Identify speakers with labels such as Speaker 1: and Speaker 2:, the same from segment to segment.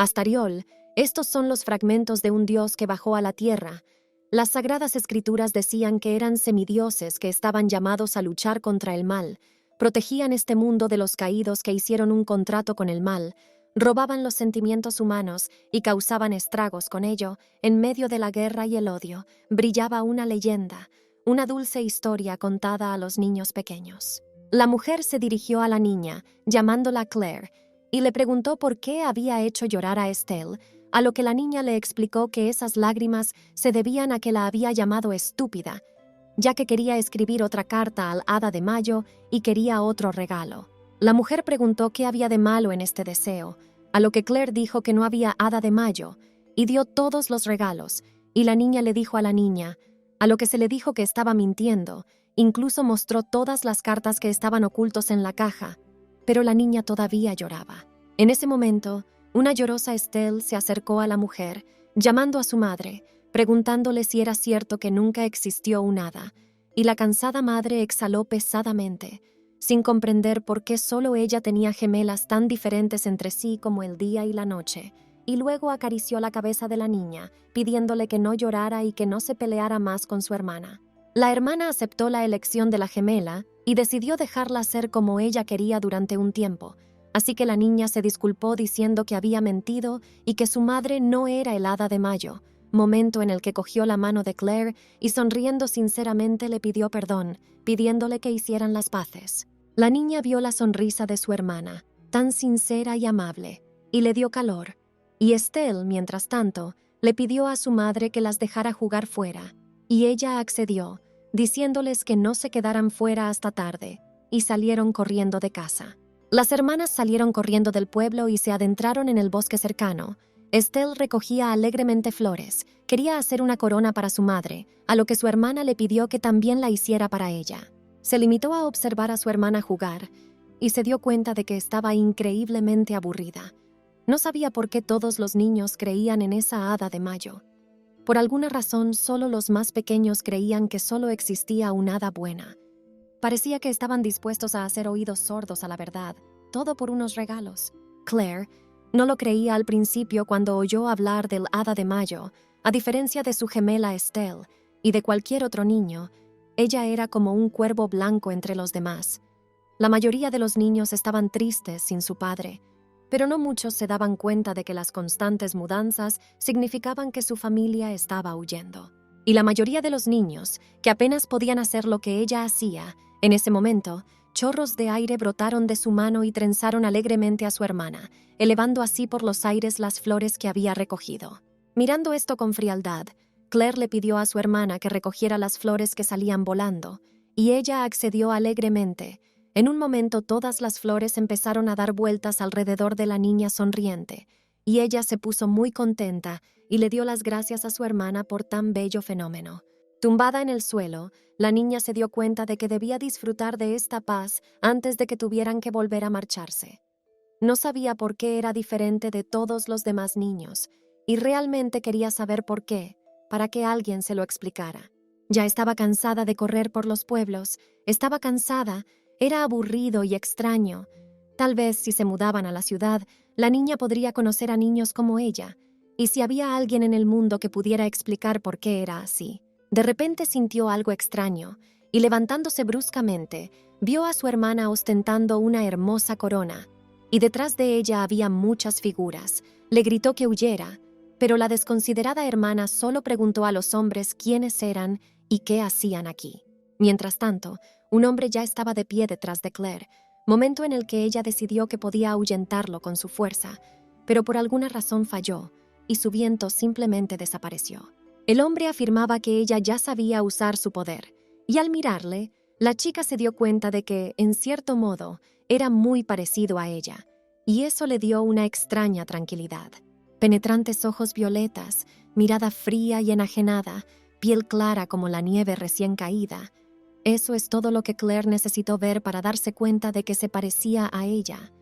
Speaker 1: Astariol, estos son los fragmentos de un dios que bajó a la tierra. Las sagradas escrituras decían que eran semidioses que estaban llamados a luchar contra el mal, protegían este mundo de los caídos que hicieron un contrato con el mal, robaban los sentimientos humanos y causaban estragos con ello. En medio de la guerra y el odio, brillaba una leyenda, una dulce historia contada a los niños pequeños. La mujer se dirigió a la niña, llamándola Claire, y le preguntó por qué había hecho llorar a Estelle, a lo que la niña le explicó que esas lágrimas se debían a que la había llamado estúpida, ya que quería escribir otra carta al Hada de Mayo y quería otro regalo. La mujer preguntó qué había de malo en este deseo, a lo que Claire dijo que no había Hada de Mayo, y dio todos los regalos, y la niña le dijo a la niña, a lo que se le dijo que estaba mintiendo, incluso mostró todas las cartas que estaban ocultos en la caja, pero la niña todavía lloraba. En ese momento, una llorosa Estelle se acercó a la mujer, llamando a su madre, preguntándole si era cierto que nunca existió un hada, y la cansada madre exhaló pesadamente, sin comprender por qué solo ella tenía gemelas tan diferentes entre sí como el día y la noche, y luego acarició la cabeza de la niña, pidiéndole que no llorara y que no se peleara más con su hermana. La hermana aceptó la elección de la gemela y decidió dejarla ser como ella quería durante un tiempo, así que la niña se disculpó diciendo que había mentido y que su madre no era el Hada de Mayo, momento en el que cogió la mano de Claire y sonriendo sinceramente le pidió perdón, pidiéndole que hicieran las paces. La niña vio la sonrisa de su hermana, tan sincera y amable, y le dio calor, y Estelle, mientras tanto, le pidió a su madre que las dejara jugar fuera, y ella accedió, diciéndoles que no se quedaran fuera hasta tarde, y salieron corriendo de casa. Las hermanas salieron corriendo del pueblo y se adentraron en el bosque cercano. Estelle recogía alegremente flores, quería hacer una corona para su madre, a lo que su hermana le pidió que también la hiciera para ella. Se limitó a observar a su hermana jugar, y se dio cuenta de que estaba increíblemente aburrida. No sabía por qué todos los niños creían en esa Hada de Mayo. Por alguna razón, solo los más pequeños creían que solo existía una hada buena. Parecía que estaban dispuestos a hacer oídos sordos a la verdad, todo por unos regalos. Claire no lo creía al principio cuando oyó hablar del Hada de Mayo. A diferencia de su gemela Estelle y de cualquier otro niño, ella era como un cuervo blanco entre los demás. La mayoría de los niños estaban tristes sin su padre, pero no muchos se daban cuenta de que las constantes mudanzas significaban que su familia estaba huyendo. Y la mayoría de los niños, que apenas podían hacer lo que ella hacía, en ese momento, chorros de aire brotaron de su mano y trenzaron alegremente a su hermana, elevando así por los aires las flores que había recogido. Mirando esto con frialdad, Claire le pidió a su hermana que recogiera las flores que salían volando, y ella accedió alegremente. En un momento todas las flores empezaron a dar vueltas alrededor de la niña sonriente, y ella se puso muy contenta y le dio las gracias a su hermana por tan bello fenómeno. Tumbada en el suelo, la niña se dio cuenta de que debía disfrutar de esta paz antes de que tuvieran que volver a marcharse. No sabía por qué era diferente de todos los demás niños, y realmente quería saber por qué, para que alguien se lo explicara. Ya estaba cansada de correr por los pueblos, estaba cansada, era aburrido y extraño. Tal vez si se mudaban a la ciudad, la niña podría conocer a niños como ella, y si había alguien en el mundo que pudiera explicar por qué era así. De repente sintió algo extraño, y levantándose bruscamente, vio a su hermana ostentando una hermosa corona, y detrás de ella había muchas figuras. Le gritó que huyera, pero la desconsiderada hermana solo preguntó a los hombres quiénes eran y qué hacían aquí. Mientras tanto, un hombre ya estaba de pie detrás de Claire, momento en el que ella decidió que podía ahuyentarlo con su fuerza, pero por alguna razón falló, y su viento simplemente desapareció. El hombre afirmaba que ella ya sabía usar su poder, y al mirarle, la chica se dio cuenta de que, en cierto modo, era muy parecido a ella, y eso le dio una extraña tranquilidad. Penetrantes ojos violetas, mirada fría y enajenada, piel clara como la nieve recién caída. Eso es todo lo que Claire necesitó ver para darse cuenta de que se parecía a ella.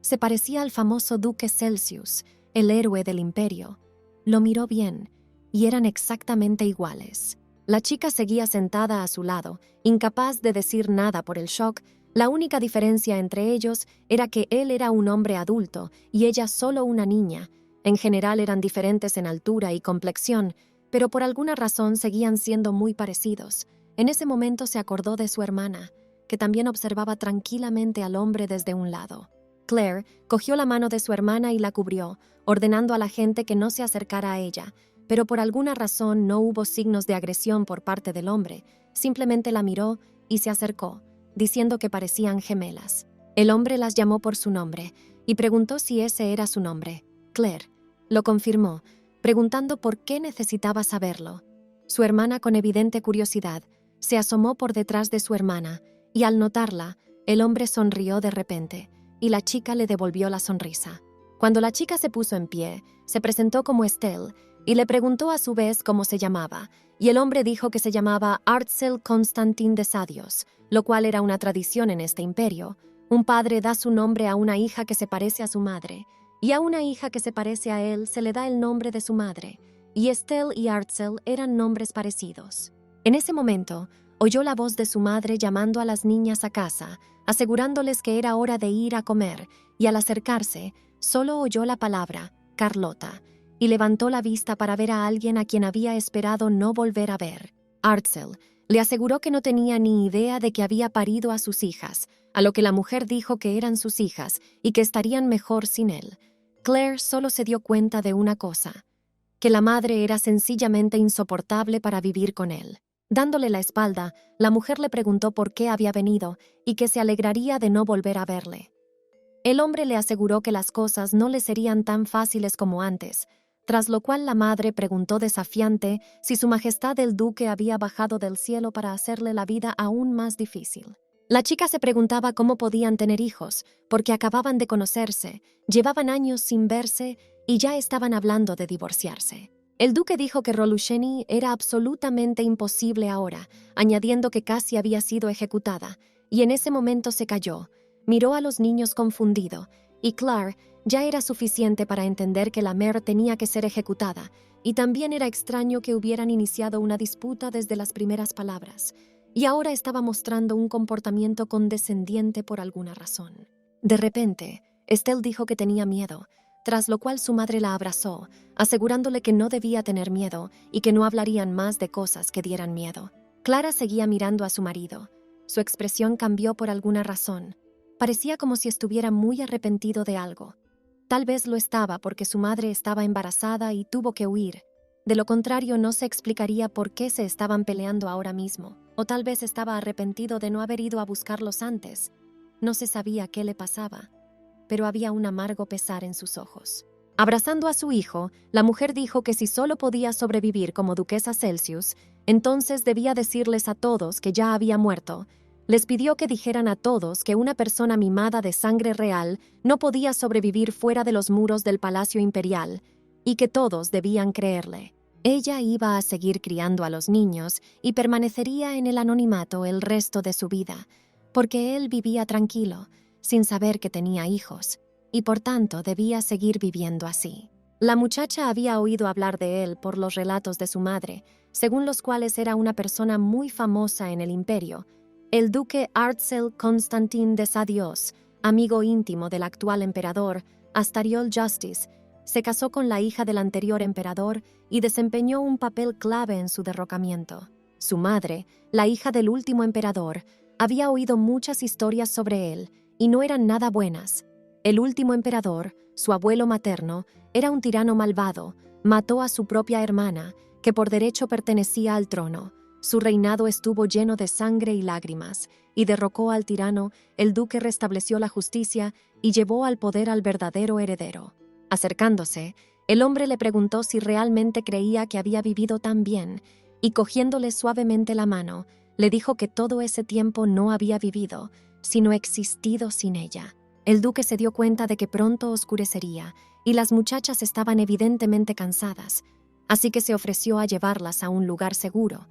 Speaker 1: Se parecía al famoso duque Celsius, el héroe del imperio. Lo miró bien, y eran exactamente iguales. La chica seguía sentada a su lado, incapaz de decir nada por el shock. La única diferencia entre ellos era que él era un hombre adulto y ella solo una niña, En general eran diferentes en altura y complexión, pero por alguna razón seguían siendo muy parecidos. En ese momento se acordó de su hermana, que también observaba tranquilamente al hombre desde un lado. Claire cogió la mano de su hermana y la cubrió, ordenando a la gente que no se acercara a ella, pero por alguna razón no hubo signos de agresión por parte del hombre. Simplemente la miró y se acercó, diciendo que parecían gemelas. El hombre las llamó por su nombre y preguntó si ese era su nombre. Claire lo confirmó, preguntando por qué necesitaba saberlo. Su hermana, con evidente curiosidad, se asomó por detrás de su hermana y al notarla, el hombre sonrió de repente y la chica le devolvió la sonrisa. Cuando la chica se puso en pie, se presentó como Estelle y le preguntó a su vez cómo se llamaba, y el hombre dijo que se llamaba Artsel Constantin de Sadios, lo cual era una tradición en este imperio. Un padre da su nombre a una hija que se parece a su madre, y a una hija que se parece a él se le da el nombre de su madre, y Estelle y Artsel eran nombres parecidos. En ese momento, oyó la voz de su madre llamando a las niñas a casa, asegurándoles que era hora de ir a comer, y al acercarse, solo oyó la palabra Carlota, y levantó la vista para ver a alguien a quien había esperado no volver a ver. Artsel le aseguró que no tenía ni idea de que había parido a sus hijas, a lo que la mujer dijo que eran sus hijas y que estarían mejor sin él. Claire solo se dio cuenta de una cosa, que la madre era sencillamente insoportable para vivir con él. Dándole la espalda, la mujer le preguntó por qué había venido y que se alegraría de no volver a verle. El hombre le aseguró que las cosas no le serían tan fáciles como antes, tras lo cual la madre preguntó desafiante si su majestad el duque había bajado del cielo para hacerle la vida aún más difícil. La chica se preguntaba cómo podían tener hijos, porque acababan de conocerse, llevaban años sin verse y ya estaban hablando de divorciarse. El duque dijo que Rolusheni era absolutamente imposible ahora, añadiendo que casi había sido ejecutada, y en ese momento se calló, miró a los niños confundido, y Claire ya era suficiente para entender que la mère tenía que ser ejecutada, y también era extraño que hubieran iniciado una disputa desde las primeras palabras, y ahora estaba mostrando un comportamiento condescendiente por alguna razón. De repente, Estelle dijo que tenía miedo, tras lo cual su madre la abrazó, asegurándole que no debía tener miedo y que no hablarían más de cosas que dieran miedo. Clara seguía mirando a su marido. Su expresión cambió por alguna razón. Parecía como si estuviera muy arrepentido de algo. Tal vez lo estaba porque su madre estaba embarazada y tuvo que huir. De lo contrario, no se explicaría por qué se estaban peleando ahora mismo. O tal vez estaba arrepentido de no haber ido a buscarlos antes. No se sabía qué le pasaba, pero había un amargo pesar en sus ojos. Abrazando a su hijo, la mujer dijo que si solo podía sobrevivir como duquesa Celsius, entonces debía decirles a todos que ya había muerto. Les pidió que dijeran a todos que una persona mimada de sangre real no podía sobrevivir fuera de los muros del Palacio Imperial, y que todos debían creerle. Ella iba a seguir criando a los niños y permanecería en el anonimato el resto de su vida, porque él vivía tranquilo, sin saber que tenía hijos, y por tanto debía seguir viviendo así. La muchacha había oído hablar de él por los relatos de su madre, según los cuales era una persona muy famosa en el imperio, el duque Artsel Constantin de Sadios, amigo íntimo del actual emperador, Astariol Justice, se casó con la hija del anterior emperador y desempeñó un papel clave en su derrocamiento. Su madre, la hija del último emperador, había oído muchas historias sobre él y no eran nada buenas. El último emperador, su abuelo materno, era un tirano malvado, mató a su propia hermana, que por derecho pertenecía al trono. Su reinado estuvo lleno de sangre y lágrimas, y derrocó al tirano, el duque restableció la justicia y llevó al poder al verdadero heredero. Acercándose, el hombre le preguntó si realmente creía que había vivido tan bien, y cogiéndole suavemente la mano, le dijo que todo ese tiempo no había vivido, sino existido sin ella. El duque se dio cuenta de que pronto oscurecería, y las muchachas estaban evidentemente cansadas, así que se ofreció a llevarlas a un lugar seguro.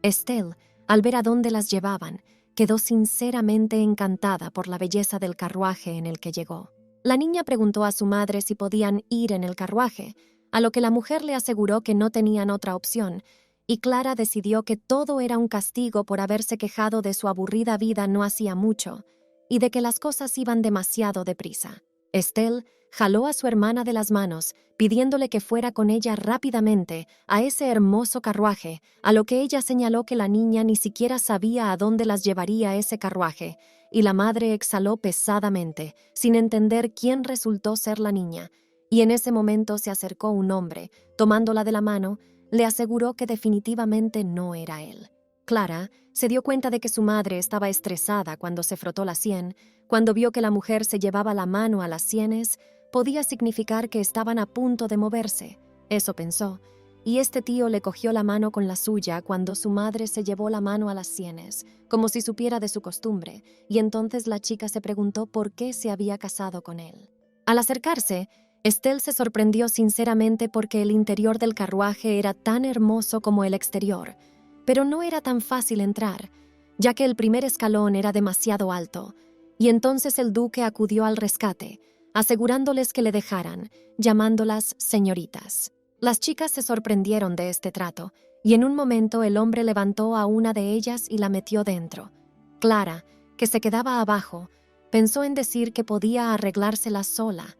Speaker 1: Estelle, al ver a dónde las llevaban, quedó sinceramente encantada por la belleza del carruaje en el que llegó. La niña preguntó a su madre si podían ir en el carruaje, a lo que la mujer le aseguró que no tenían otra opción, y Clara decidió que todo era un castigo por haberse quejado de su aburrida vida no hacía mucho, y de que las cosas iban demasiado deprisa. Estelle jaló a su hermana de las manos, pidiéndole que fuera con ella rápidamente a ese hermoso carruaje, a lo que ella señaló que la niña ni siquiera sabía a dónde las llevaría ese carruaje, y la madre exhaló pesadamente, sin entender quién resultó ser la niña, y en ese momento se acercó un hombre, tomándola de la mano, le aseguró que definitivamente no era él. Clara se dio cuenta de que su madre estaba estresada cuando se frotó la sien. Cuando vio que la mujer se llevaba la mano a las sienes, podía significar que estaban a punto de moverse. Eso pensó, y este tío le cogió la mano con la suya cuando su madre se llevó la mano a las sienes, como si supiera de su costumbre, y entonces la chica se preguntó por qué se había casado con él. Al acercarse, Estelle se sorprendió sinceramente porque el interior del carruaje era tan hermoso como el exterior, pero no era tan fácil entrar, ya que el primer escalón era demasiado alto, y entonces el duque acudió al rescate, asegurándoles que le dejaran, llamándolas señoritas. Las chicas se sorprendieron de este trato, y en un momento el hombre levantó a una de ellas y la metió dentro. Clara, que se quedaba abajo, pensó en decir que podía arreglársela sola,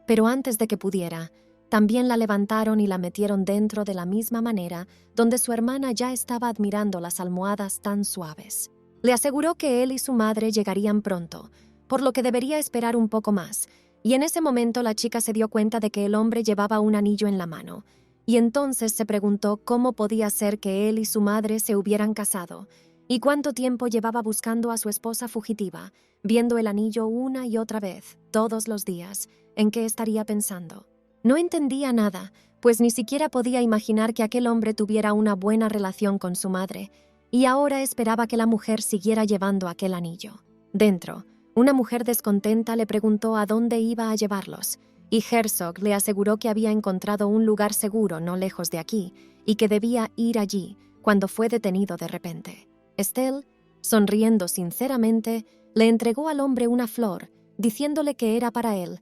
Speaker 1: pero antes de que pudiera, también la levantaron y la metieron dentro de la misma manera donde su hermana ya estaba admirando las almohadas tan suaves. Le aseguró que él y su madre llegarían pronto, por lo que debería esperar un poco más, y en ese momento la chica se dio cuenta de que el hombre llevaba un anillo en la mano, y entonces se preguntó cómo podía ser que él y su madre se hubieran casado, y cuánto tiempo llevaba buscando a su esposa fugitiva, viendo el anillo una y otra vez, todos los días, en qué estaría pensando. No entendía nada, pues ni siquiera podía imaginar que aquel hombre tuviera una buena relación con su madre, y ahora esperaba que la mujer siguiera llevando aquel anillo. Dentro, una mujer descontenta le preguntó a dónde iba a llevarlos, y Herzog le aseguró que había encontrado un lugar seguro no lejos de aquí, y que debía ir allí cuando fue detenido de repente. Estelle, sonriendo sinceramente, le entregó al hombre una flor, diciéndole que era para él.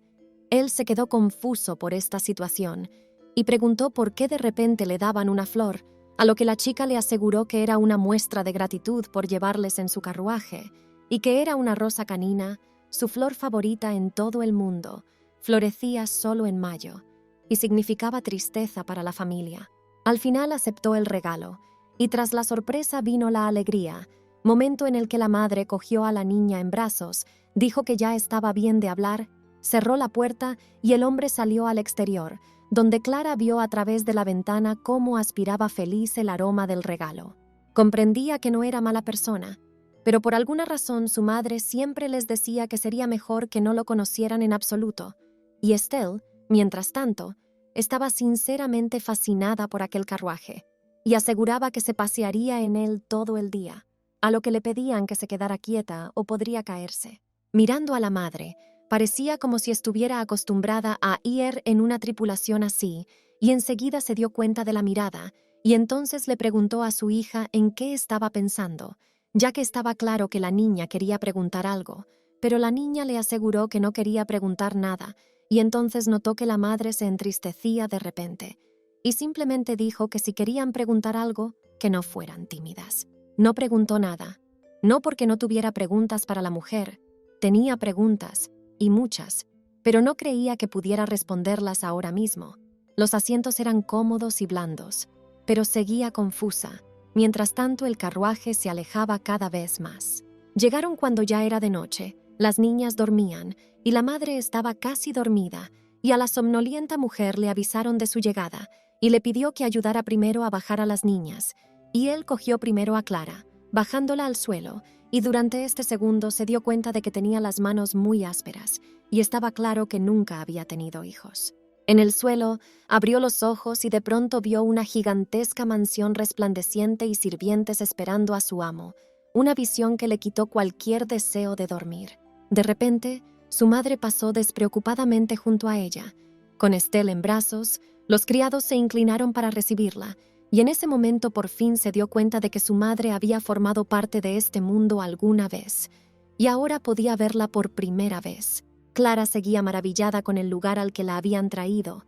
Speaker 1: Él se quedó confuso por esta situación y preguntó por qué de repente le daban una flor, a lo que la chica le aseguró que era una muestra de gratitud por llevarles en su carruaje y que era una rosa canina, su flor favorita en todo el mundo. Florecía solo en mayo y significaba tristeza para la familia. Al final aceptó el regalo y tras la sorpresa vino la alegría, momento en el que la madre cogió a la niña en brazos, dijo que ya estaba bien de hablar, cerró la puerta y el hombre salió al exterior, donde Clara vio a través de la ventana cómo aspiraba feliz el aroma del regalo. Comprendía que no era mala persona, pero por alguna razón su madre siempre les decía que sería mejor que no lo conocieran en absoluto, y Estelle, mientras tanto, estaba sinceramente fascinada por aquel carruaje, y aseguraba que se pasearía en él todo el día, a lo que le pedían que se quedara quieta o podría caerse. Mirando a la madre, parecía como si estuviera acostumbrada a ir en una tripulación así, y enseguida se dio cuenta de la mirada, y entonces le preguntó a su hija en qué estaba pensando, ya que estaba claro que la niña quería preguntar algo, pero la niña le aseguró que no quería preguntar nada, y entonces notó que la madre se entristecía de repente, y simplemente dijo que si querían preguntar algo, que no fueran tímidas. No preguntó nada, no porque no tuviera preguntas para la mujer, tenía preguntas, y muchas, pero no creía que pudiera responderlas ahora mismo. Los asientos eran cómodos y blandos, pero seguía confusa. Mientras tanto, el carruaje se alejaba cada vez más. Llegaron cuando ya era de noche, las niñas dormían, y la madre estaba casi dormida, y a la somnolienta mujer le avisaron de su llegada, y le pidió que ayudara primero a bajar a las niñas, y él cogió primero a Clara, bajándola al suelo, y durante este segundo se dio cuenta de que tenía las manos muy ásperas, y estaba claro que nunca había tenido hijos. En el suelo, abrió los ojos y de pronto vio una gigantesca mansión resplandeciente y sirvientes esperando a su amo, una visión que le quitó cualquier deseo de dormir. De repente, su madre pasó despreocupadamente junto a ella. Con Estelle en brazos, los criados se inclinaron para recibirla, y en ese momento por fin se dio cuenta de que su madre había formado parte de este mundo alguna vez, y ahora podía verla por primera vez. Clara seguía maravillada con el lugar al que la habían traído.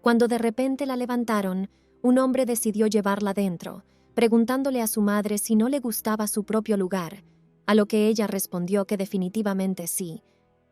Speaker 1: Cuando de repente la levantaron, un hombre decidió llevarla dentro, preguntándole a su madre si no le gustaba su propio lugar, a lo que ella respondió que definitivamente sí,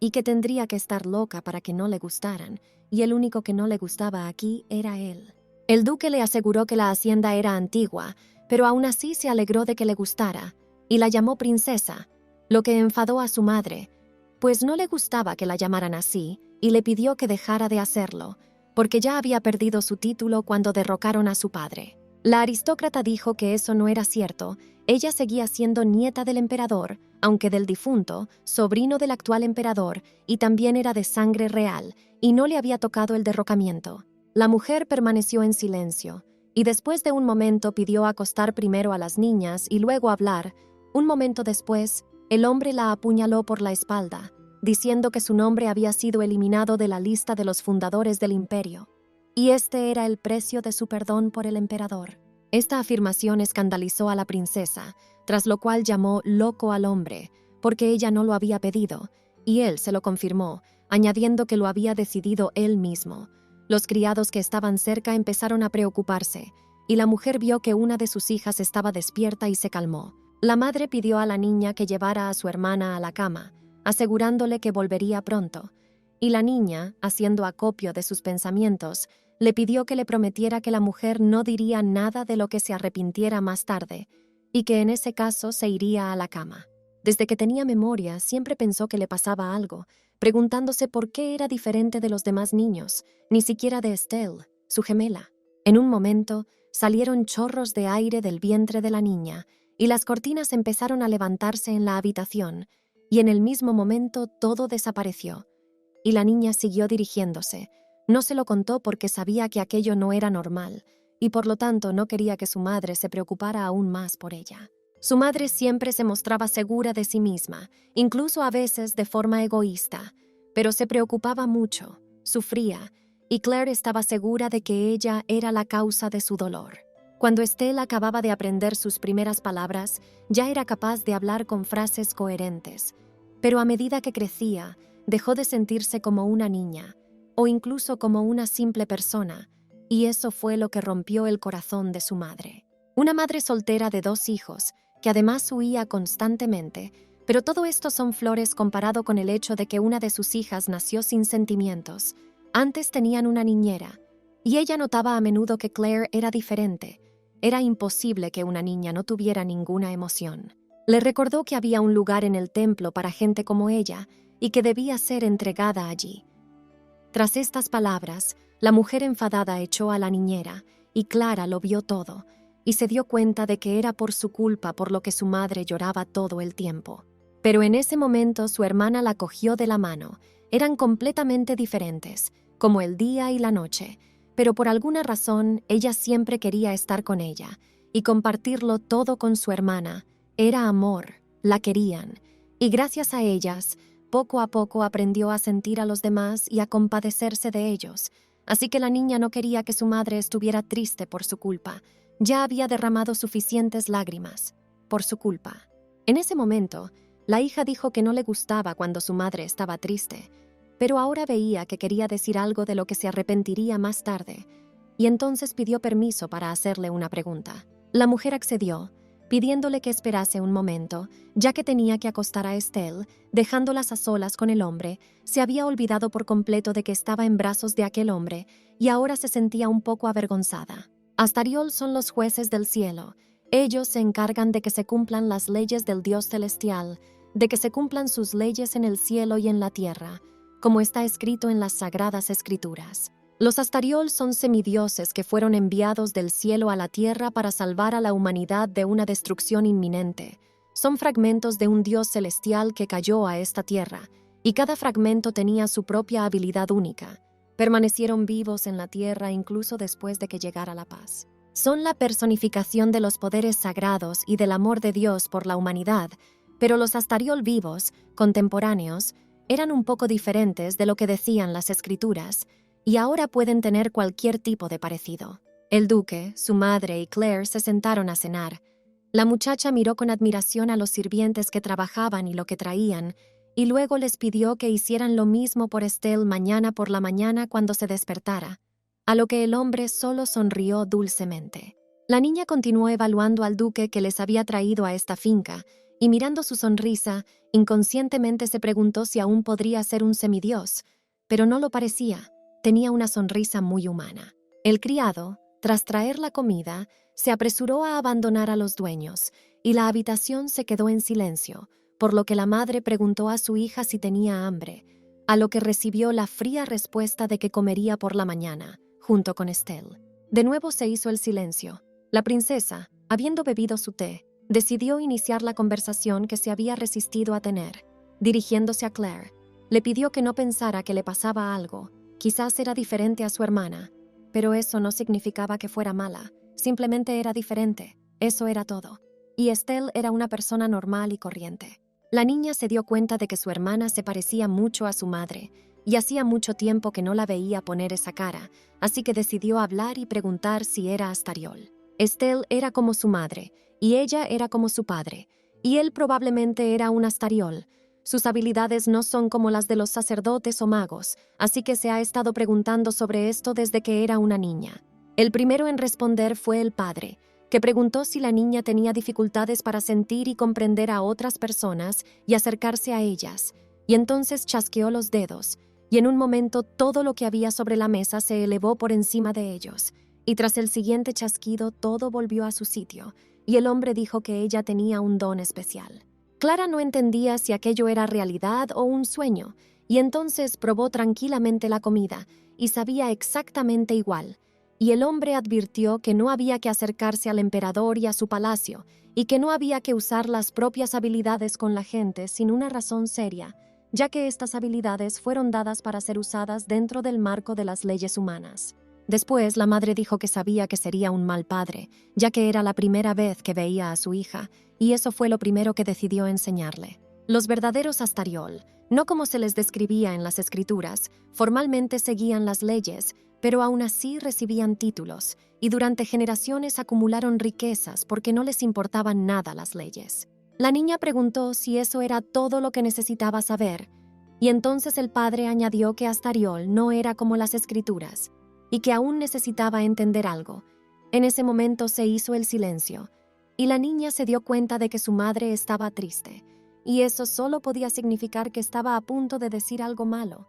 Speaker 1: y que tendría que estar loca para que no le gustaran, y el único que no le gustaba aquí era él. El duque le aseguró que la hacienda era antigua, pero aún así se alegró de que le gustara, y la llamó princesa, lo que enfadó a su madre, pues no le gustaba que la llamaran así, y le pidió que dejara de hacerlo, porque ya había perdido su título cuando derrocaron a su padre. La aristócrata dijo que eso no era cierto, ella seguía siendo nieta del emperador, aunque del difunto, sobrino del actual emperador, y también era de sangre real, y no le había tocado el derrocamiento. La mujer permaneció en silencio, y después de un momento pidió acostar primero a las niñas y luego hablar. Un momento después, el hombre la apuñaló por la espalda, diciendo que su nombre había sido eliminado de la lista de los fundadores del imperio, y este era el precio de su perdón por el emperador. Esta afirmación escandalizó a la princesa, tras lo cual llamó loco al hombre, porque ella no lo había pedido, y él se lo confirmó, añadiendo que lo había decidido él mismo. Los criados que estaban cerca empezaron a preocuparse, y la mujer vio que una de sus hijas estaba despierta y se calmó. La madre pidió a la niña que llevara a su hermana a la cama, asegurándole que volvería pronto, y la niña, haciendo acopio de sus pensamientos, le pidió que le prometiera que la mujer no diría nada de lo que se arrepintiera más tarde, y que en ese caso se iría a la cama. Desde que tenía memoria, siempre pensó que le pasaba algo, preguntándose por qué era diferente de los demás niños, ni siquiera de Estelle, su gemela. En un momento, salieron chorros de aire del vientre de la niña, y las cortinas empezaron a levantarse en la habitación, y en el mismo momento todo desapareció, y la niña siguió dirigiéndose. No se lo contó porque sabía que aquello no era normal, y por lo tanto no quería que su madre se preocupara aún más por ella. Su madre siempre se mostraba segura de sí misma, incluso a veces de forma egoísta, pero se preocupaba mucho, sufría, y Claire estaba segura de que ella era la causa de su dolor. Cuando Estelle acababa de aprender sus primeras palabras, ya era capaz de hablar con frases coherentes, pero a medida que crecía, dejó de sentirse como una niña, o incluso como una simple persona, y eso fue lo que rompió el corazón de su madre. Una madre soltera de 2 hijos, que además huía constantemente, pero todo esto son flores comparado con el hecho de que una de sus hijas nació sin sentimientos. Antes tenían una niñera, y ella notaba a menudo que Claire era diferente. Era imposible que una niña no tuviera ninguna emoción. Le recordó que había un lugar en el templo para gente como ella, y que debía ser entregada allí. Tras estas palabras, la mujer enfadada echó a la niñera, y Clara lo vio todo, y se dio cuenta de que era por su culpa por lo que su madre lloraba todo el tiempo. Pero en ese momento su hermana la cogió de la mano. Eran completamente diferentes, como el día y la noche, pero por alguna razón ella siempre quería estar con ella, y compartirlo todo con su hermana. Era amor, la querían, y gracias a ellas, poco a poco aprendió a sentir a los demás y a compadecerse de ellos, así que la niña no quería que su madre estuviera triste por su culpa. Ya había derramado suficientes lágrimas, por su culpa. En ese momento, la hija dijo que no le gustaba cuando su madre estaba triste, pero ahora veía que quería decir algo de lo que se arrepentiría más tarde, y entonces pidió permiso para hacerle una pregunta. La mujer accedió, pidiéndole que esperase un momento, ya que tenía que acostar a Estelle. Dejándolas a solas con el hombre, se había olvidado por completo de que estaba en brazos de aquel hombre, y ahora se sentía un poco avergonzada. Astariol son los jueces del cielo. Ellos se encargan de que se cumplan las leyes del Dios celestial, de que se cumplan sus leyes en el cielo y en la tierra, como está escrito en las Sagradas Escrituras. Los Astariol son semidioses que fueron enviados del cielo a la tierra para salvar a la humanidad de una destrucción inminente. Son fragmentos de un Dios celestial que cayó a esta tierra, y cada fragmento tenía su propia habilidad única. Permanecieron vivos en la tierra incluso después de que llegara la paz. Son la personificación de los poderes sagrados y del amor de Dios por la humanidad, pero los Astariol vivos, contemporáneos, eran un poco diferentes de lo que decían las Escrituras, y ahora pueden tener cualquier tipo de parecido. El duque, su madre y Claire se sentaron a cenar. La muchacha miró con admiración a los sirvientes que trabajaban y lo que traían, y luego les pidió que hicieran lo mismo por Estelle mañana por la mañana cuando se despertara, a lo que el hombre solo sonrió dulcemente. La niña continuó evaluando al duque que les había traído a esta finca, y mirando su sonrisa, inconscientemente se preguntó si aún podría ser un semidios, pero no lo parecía. Tenía una sonrisa muy humana. El criado, tras traer la comida, se apresuró a abandonar a los dueños, y la habitación se quedó en silencio, por lo que la madre preguntó a su hija si tenía hambre, a lo que recibió la fría respuesta de que comería por la mañana, junto con Estelle. De nuevo se hizo el silencio. La princesa, habiendo bebido su té, decidió iniciar la conversación que se había resistido a tener. Dirigiéndose a Claire, le pidió que no pensara que le pasaba algo. Quizás era diferente a su hermana, pero eso no significaba que fuera mala. Simplemente era diferente. Eso era todo. Y Estelle era una persona normal y corriente. La niña se dio cuenta de que su hermana se parecía mucho a su madre, y hacía mucho tiempo que no la veía poner esa cara, así que decidió hablar y preguntar si era Astariol. Estelle era como su madre, y ella era como su padre, y él probablemente era un Astariol. Sus habilidades no son como las de los sacerdotes o magos, así que se ha estado preguntando sobre esto desde que era una niña. El primero en responder fue el padre, que preguntó si la niña tenía dificultades para sentir y comprender a otras personas y acercarse a ellas, y entonces chasqueó los dedos, y en un momento todo lo que había sobre la mesa se elevó por encima de ellos, y tras el siguiente chasquido todo volvió a su sitio, y el hombre dijo que ella tenía un don especial. Clara no entendía si aquello era realidad o un sueño, y entonces probó tranquilamente la comida, y sabía exactamente igual. Y el hombre advirtió que no había que acercarse al emperador y a su palacio, y que no había que usar las propias habilidades con la gente sin una razón seria, ya que estas habilidades fueron dadas para ser usadas dentro del marco de las leyes humanas. Después, la madre dijo que sabía que sería un mal padre, ya que era la primera vez que veía a su hija, y eso fue lo primero que decidió enseñarle. Los verdaderos Astariol, no como se les describía en las escrituras, formalmente seguían las leyes, pero aún así recibían títulos, y durante generaciones acumularon riquezas porque no les importaban nada las leyes. La niña preguntó si eso era todo lo que necesitaba saber, y entonces el padre añadió que Astariol no era como las escrituras, y que aún necesitaba entender algo. En ese momento se hizo el silencio, y la niña se dio cuenta de que su madre estaba triste, y eso solo podía significar que estaba a punto de decir algo malo.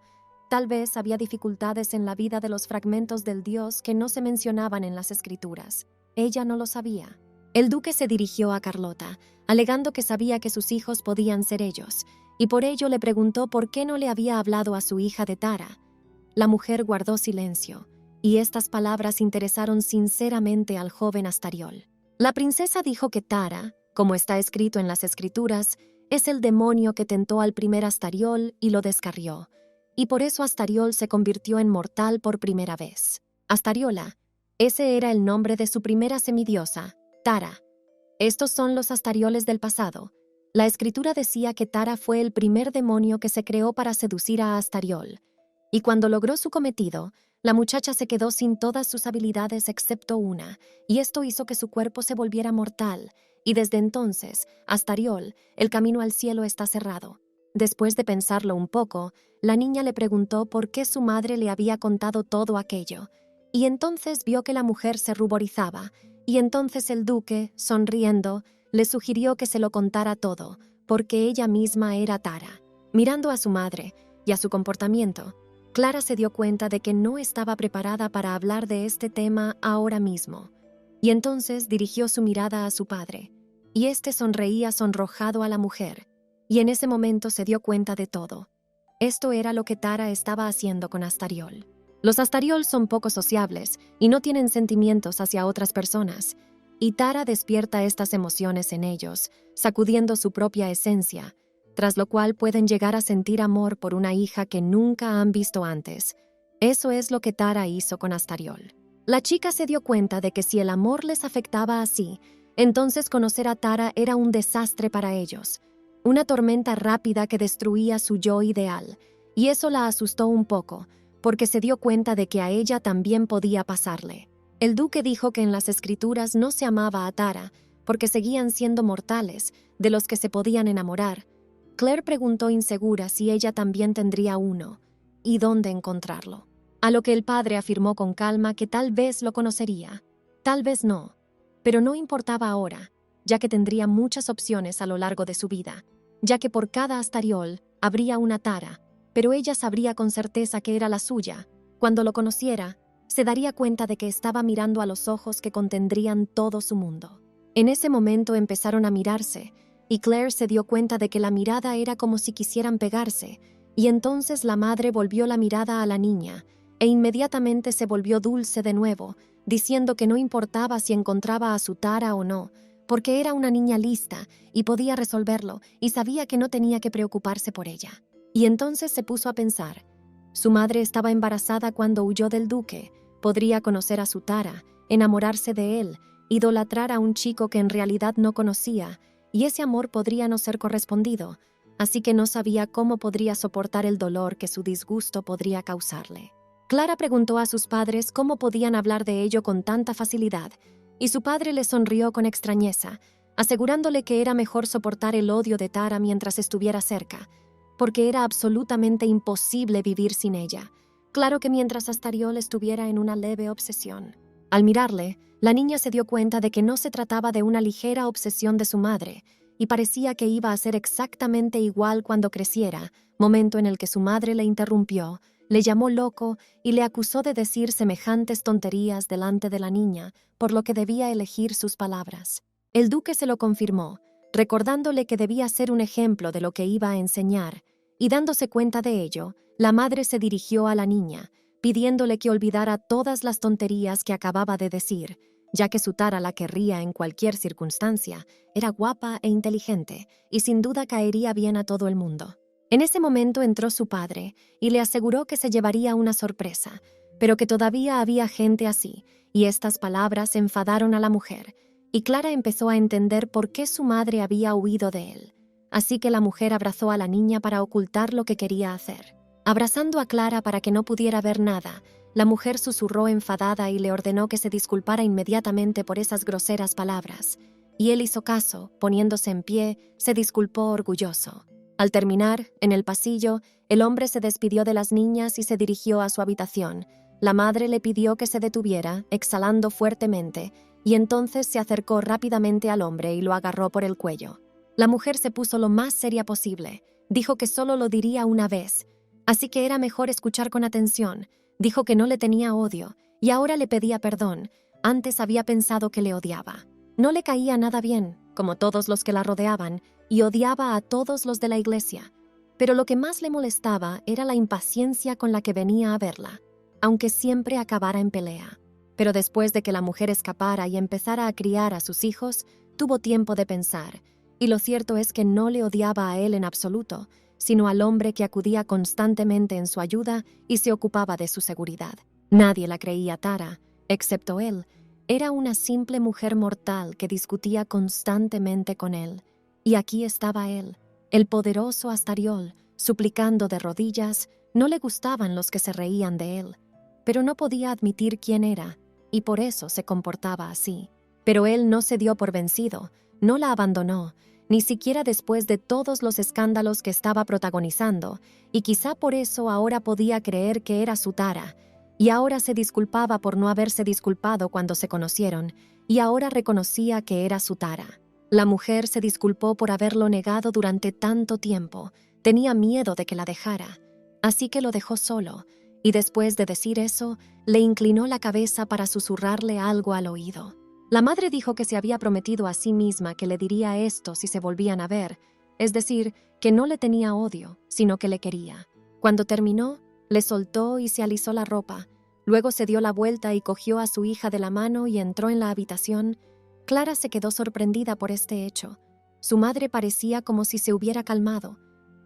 Speaker 1: Tal vez había dificultades en la vida de los fragmentos del dios que no se mencionaban en las escrituras. Ella no lo sabía. El duque se dirigió a Carlota, alegando que sabía que sus hijos podían ser ellos, y por ello le preguntó por qué no le había hablado a su hija de Tara. La mujer guardó silencio, y estas palabras interesaron sinceramente al joven Astariol. La princesa dijo que Tara, como está escrito en las escrituras, es el demonio que tentó al primer Astariol y lo descarrió, y por eso Astariol se convirtió en mortal por primera vez. Astariola, ese era el nombre de su primera semidiosa, Tara. Estos son los Astarioles del pasado. La escritura decía que Tara fue el primer demonio que se creó para seducir a Astariol, y cuando logró su cometido, la muchacha se quedó sin todas sus habilidades excepto una, y esto hizo que su cuerpo se volviera mortal, y desde entonces, Astariol, el camino al cielo está cerrado. Después de pensarlo un poco, la niña le preguntó por qué su madre le había contado todo aquello, y entonces vio que la mujer se ruborizaba, y entonces el duque, sonriendo, le sugirió que se lo contara todo, porque ella misma era Tara. Mirando a su madre y a su comportamiento, Clara se dio cuenta de que no estaba preparada para hablar de este tema ahora mismo, y entonces dirigió su mirada a su padre, y éste sonreía sonrojado a la mujer, y en ese momento se dio cuenta de todo. Esto era lo que Tara estaba haciendo con Astariol. Los Astariol son poco sociables y no tienen sentimientos hacia otras personas, y Tara despierta estas emociones en ellos, sacudiendo su propia esencia, tras lo cual pueden llegar a sentir amor por una hija que nunca han visto antes. Eso es lo que Tara hizo con Astariol. La chica se dio cuenta de que si el amor les afectaba así, entonces conocer a Tara era un desastre para ellos, una tormenta rápida que destruía su yo ideal, y eso la asustó un poco, porque se dio cuenta de que a ella también podía pasarle. El duque dijo que en las escrituras no se amaba a Tara, porque seguían siendo mortales, de los que se podían enamorar. Claire preguntó insegura si ella también tendría uno, y dónde encontrarlo. A lo que el padre afirmó con calma que tal vez lo conocería, tal vez no, pero no importaba ahora, ya que tendría muchas opciones a lo largo de su vida, ya que por cada Astariol habría una Tara, pero ella sabría con certeza que era la suya. Cuando lo conociera, se daría cuenta de que estaba mirando a los ojos que contendrían todo su mundo. En ese momento empezaron a mirarse, y Claire se dio cuenta de que la mirada era como si quisieran pegarse, y entonces la madre volvió la mirada a la niña, e inmediatamente se volvió dulce de nuevo, diciendo que no importaba si encontraba a su Tara o no, porque era una niña lista y podía resolverlo, y sabía que no tenía que preocuparse por ella. Y entonces se puso a pensar. Su madre estaba embarazada cuando huyó del duque, podría conocer a su Tara, enamorarse de él, idolatrar a un chico que en realidad no conocía, y ese amor podría no ser correspondido, así que no sabía cómo podría soportar el dolor que su disgusto podría causarle. Clara preguntó a sus padres cómo podían hablar de ello con tanta facilidad, y su padre le sonrió con extrañeza, asegurándole que era mejor soportar el odio de Tara mientras estuviera cerca, porque era absolutamente imposible vivir sin ella. Claro que mientras Astariol estuviera en una leve obsesión. Al mirarle, la niña se dio cuenta de que no se trataba de una ligera obsesión de su madre, y parecía que iba a ser exactamente igual cuando creciera, momento en el que su madre le interrumpió, le llamó loco y le acusó de decir semejantes tonterías delante de la niña, por lo que debía elegir sus palabras. El duque se lo confirmó, recordándole que debía ser un ejemplo de lo que iba a enseñar, y dándose cuenta de ello, la madre se dirigió a la niña, pidiéndole que olvidara todas las tonterías que acababa de decir, ya que su Tara la querría en cualquier circunstancia, era guapa e inteligente, y sin duda caería bien a todo el mundo. En ese momento entró su padre, y le aseguró que se llevaría una sorpresa, pero que todavía había gente así, y estas palabras enfadaron a la mujer, y Clara empezó a entender por qué su madre había huido de él. Así que la mujer abrazó a la niña para ocultar lo que quería hacer. Abrazando a Clara para que no pudiera ver nada, la mujer susurró enfadada y le ordenó que se disculpara inmediatamente por esas groseras palabras. Y él hizo caso, poniéndose en pie, se disculpó orgulloso. Al terminar, en el pasillo, el hombre se despidió de las niñas y se dirigió a su habitación. La madre le pidió que se detuviera, exhalando fuertemente, y entonces se acercó rápidamente al hombre y lo agarró por el cuello. La mujer se puso lo más seria posible. Dijo que solo lo diría una vez, así que era mejor escuchar con atención. Dijo que no le tenía odio, y ahora le pedía perdón. Antes había pensado que le odiaba. No le caía nada bien, como todos los que la rodeaban, y odiaba a todos los de la iglesia. Pero lo que más le molestaba era la impaciencia con la que venía a verla, aunque siempre acabara en pelea. Pero después de que la mujer escapara y empezara a criar a sus hijos, tuvo tiempo de pensar, y lo cierto es que no le odiaba a él en absoluto, sino al hombre que acudía constantemente en su ayuda y se ocupaba de su seguridad. Nadie la creía Tara, excepto él. Era una simple mujer mortal que discutía constantemente con él. Y aquí estaba él, el poderoso Astariol, suplicando de rodillas. No le gustaban los que se reían de él, pero no podía admitir quién era, y por eso se comportaba así. Pero él no se dio por vencido, no la abandonó, ni siquiera después de todos los escándalos que estaba protagonizando, y quizá por eso ahora podía creer que era su Tara, y ahora se disculpaba por no haberse disculpado cuando se conocieron, y ahora reconocía que era su Tara. La mujer se disculpó por haberlo negado durante tanto tiempo, tenía miedo de que la dejara, así que lo dejó solo, y después de decir eso, le inclinó la cabeza para susurrarle algo al oído. La madre dijo que se había prometido a sí misma que le diría esto si se volvían a ver, es decir, que no le tenía odio, sino que le quería. Cuando terminó, le soltó y se alisó la ropa. Luego se dio la vuelta y cogió a su hija de la mano y entró en la habitación. Clara se quedó sorprendida por este hecho. Su madre parecía como si se hubiera calmado,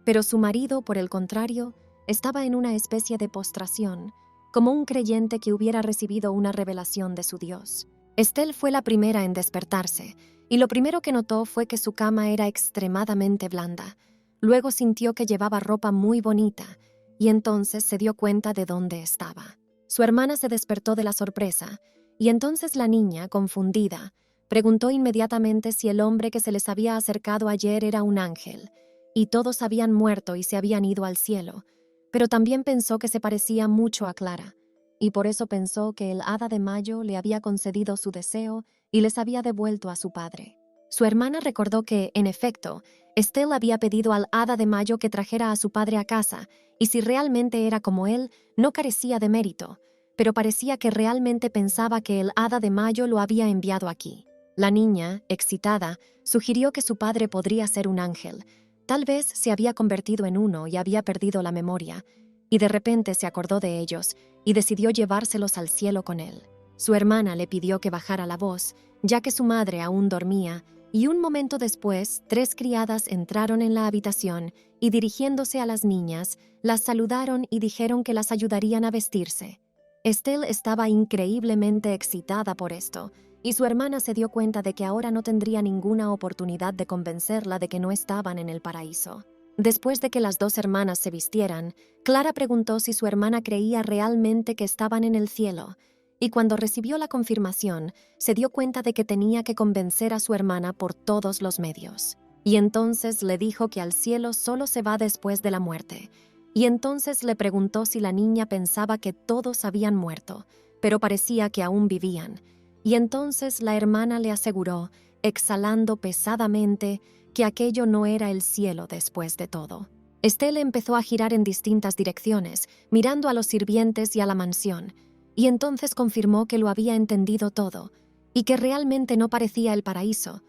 Speaker 1: pero su marido, por el contrario, estaba en una especie de postración, como un creyente que hubiera recibido una revelación de su Dios. Estelle fue la primera en despertarse, y lo primero que notó fue que su cama era extremadamente blanda. Luego sintió que llevaba ropa muy bonita, y entonces se dio cuenta de dónde estaba. Su hermana se despertó de la sorpresa, y entonces la niña, confundida, preguntó inmediatamente si el hombre que se les había acercado ayer era un ángel, y todos habían muerto y se habían ido al cielo, pero también pensó que se parecía mucho a Clara, y por eso pensó que el hada de Mayo le había concedido su deseo y les había devuelto a su padre. Su hermana recordó que, en efecto, Estelle había pedido al hada de Mayo que trajera a su padre a casa, y si realmente era como él, no carecía de mérito, pero parecía que realmente pensaba que el hada de Mayo lo había enviado aquí. La niña, excitada, sugirió que su padre podría ser un ángel. Tal vez se había convertido en uno y había perdido la memoria, y de repente se acordó de ellos y decidió llevárselos al cielo con él. Su hermana le pidió que bajara la voz, ya que su madre aún dormía, y un momento después, 3 criadas entraron en la habitación y dirigiéndose a las niñas, las saludaron y dijeron que las ayudarían a vestirse. Estelle estaba increíblemente excitada por esto, y su hermana se dio cuenta de que ahora no tendría ninguna oportunidad de convencerla de que no estaban en el paraíso. Después de que las 2 hermanas se vistieran, Clara preguntó si su hermana creía realmente que estaban en el cielo, y cuando recibió la confirmación, se dio cuenta de que tenía que convencer a su hermana por todos los medios. Y entonces le dijo que al cielo solo se va después de la muerte. Y entonces le preguntó si la niña pensaba que todos habían muerto, pero parecía que aún vivían. Y entonces la hermana le aseguró, exhalando pesadamente, que aquello no era el cielo después de todo. Estelle empezó a girar en distintas direcciones, mirando a los sirvientes y a la mansión, y entonces confirmó que lo había entendido todo, y que realmente no parecía el paraíso.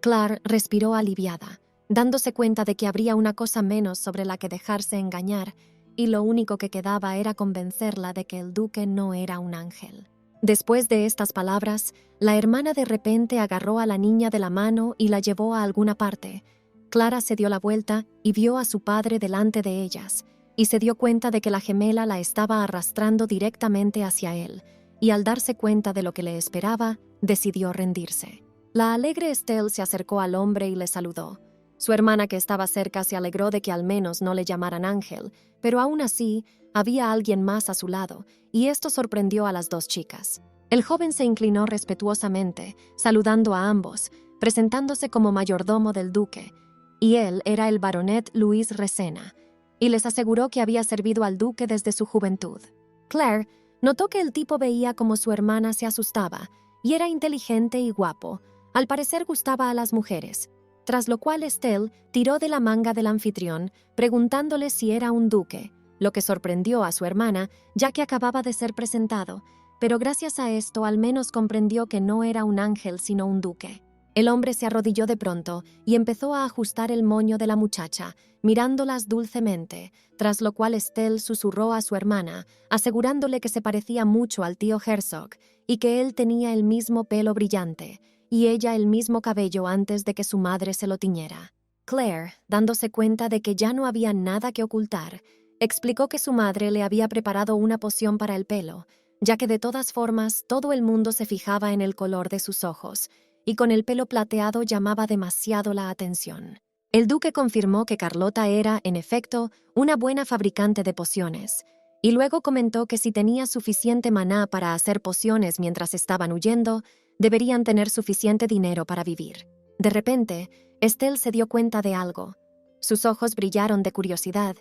Speaker 1: Claire respiró aliviada, dándose cuenta de que habría una cosa menos sobre la que dejarse engañar, y lo único que quedaba era convencerla de que el duque no era un ángel. Después de estas palabras, la hermana de repente agarró a la niña de la mano y la llevó a alguna parte. Clara se dio la vuelta y vio a su padre delante de ellas, y se dio cuenta de que la gemela la estaba arrastrando directamente hacia él, y al darse cuenta de lo que le esperaba, decidió rendirse. La alegre Estelle se acercó al hombre y le saludó. Su hermana, que estaba cerca, se alegró de que al menos no le llamaran ángel, pero aún así había alguien más a su lado, y esto sorprendió a las 2 chicas. El joven se inclinó respetuosamente, saludando a ambos, presentándose como mayordomo del duque, y él era el baronet Luis Resena, y les aseguró que había servido al duque desde su juventud. Claire notó que el tipo veía como su hermana se asustaba, y era inteligente y guapo. Al parecer gustaba a las mujeres, tras lo cual Estelle tiró de la manga del anfitrión, preguntándole si era un duque, lo que sorprendió a su hermana, ya que acababa de ser presentado, pero gracias a esto al menos comprendió que no era un ángel sino un duque. El hombre se arrodilló de pronto y empezó a ajustar el moño de la muchacha, mirándolas dulcemente, tras lo cual Estelle susurró a su hermana, asegurándole que se parecía mucho al tío Herzog y que él tenía el mismo pelo brillante, y ella el mismo cabello antes de que su madre se lo tiñera. Claire, dándose cuenta de que ya no había nada que ocultar, explicó que su madre le había preparado una poción para el pelo, ya que de todas formas todo el mundo se fijaba en el color de sus ojos, y con el pelo plateado llamaba demasiado la atención. El duque confirmó que Carlota era, en efecto, una buena fabricante de pociones, y luego comentó que si tenía suficiente maná para hacer pociones mientras estaban huyendo, deberían tener suficiente dinero para vivir. De repente, Estelle se dio cuenta de algo. Sus ojos brillaron de curiosidad,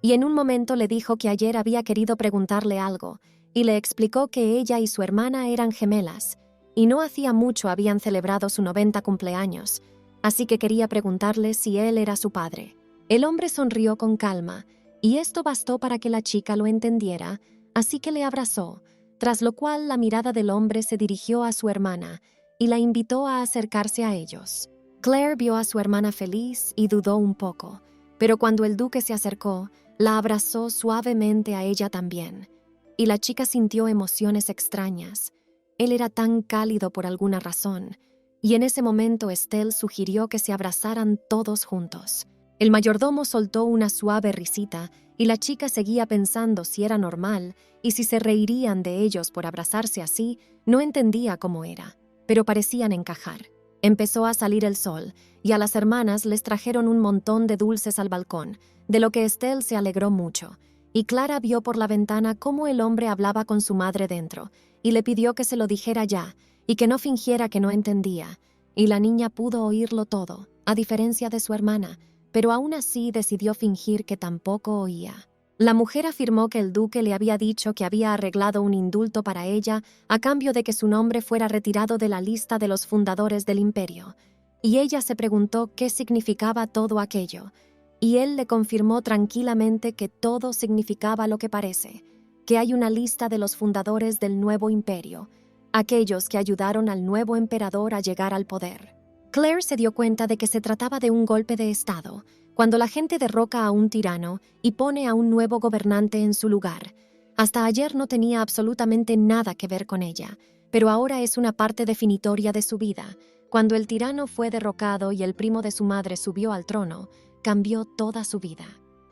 Speaker 1: y en un momento le dijo que ayer había querido preguntarle algo, y le explicó que ella y su hermana eran gemelas, y no hacía mucho habían celebrado su 90 cumpleaños, así que quería preguntarle si él era su padre. El hombre sonrió con calma, y esto bastó para que la chica lo entendiera, así que le abrazó, tras lo cual la mirada del hombre se dirigió a su hermana y la invitó a acercarse a ellos. Claire vio a su hermana feliz y dudó un poco, pero cuando el duque se acercó, la abrazó suavemente a ella también, y la chica sintió emociones extrañas. Él era tan cálido por alguna razón, y en ese momento Estelle sugirió que se abrazaran todos juntos. El mayordomo soltó una suave risita, y la chica seguía pensando si era normal y si se reirían de ellos por abrazarse así. No entendía cómo era, pero parecían encajar. Empezó a salir el sol, y a las hermanas les trajeron un montón de dulces al balcón, de lo que Estelle se alegró mucho, y Clara vio por la ventana cómo el hombre hablaba con su madre dentro, y le pidió que se lo dijera ya, y que no fingiera que no entendía, y la niña pudo oírlo todo, a diferencia de su hermana, pero aún así decidió fingir que tampoco oía. La mujer afirmó que el duque le había dicho que había arreglado un indulto para ella a cambio de que su nombre fuera retirado de la lista de los fundadores del imperio, y ella se preguntó qué significaba todo aquello, y él le confirmó tranquilamente que todo significaba lo que parece, que hay una lista de los fundadores del nuevo imperio, aquellos que ayudaron al nuevo emperador a llegar al poder. Claire se dio cuenta de que se trataba de un golpe de estado, cuando la gente derroca a un tirano y pone a un nuevo gobernante en su lugar. Hasta ayer no tenía absolutamente nada que ver con ella, pero ahora es una parte definitoria de su vida. Cuando el tirano fue derrocado y el primo de su madre subió al trono, cambió toda su vida.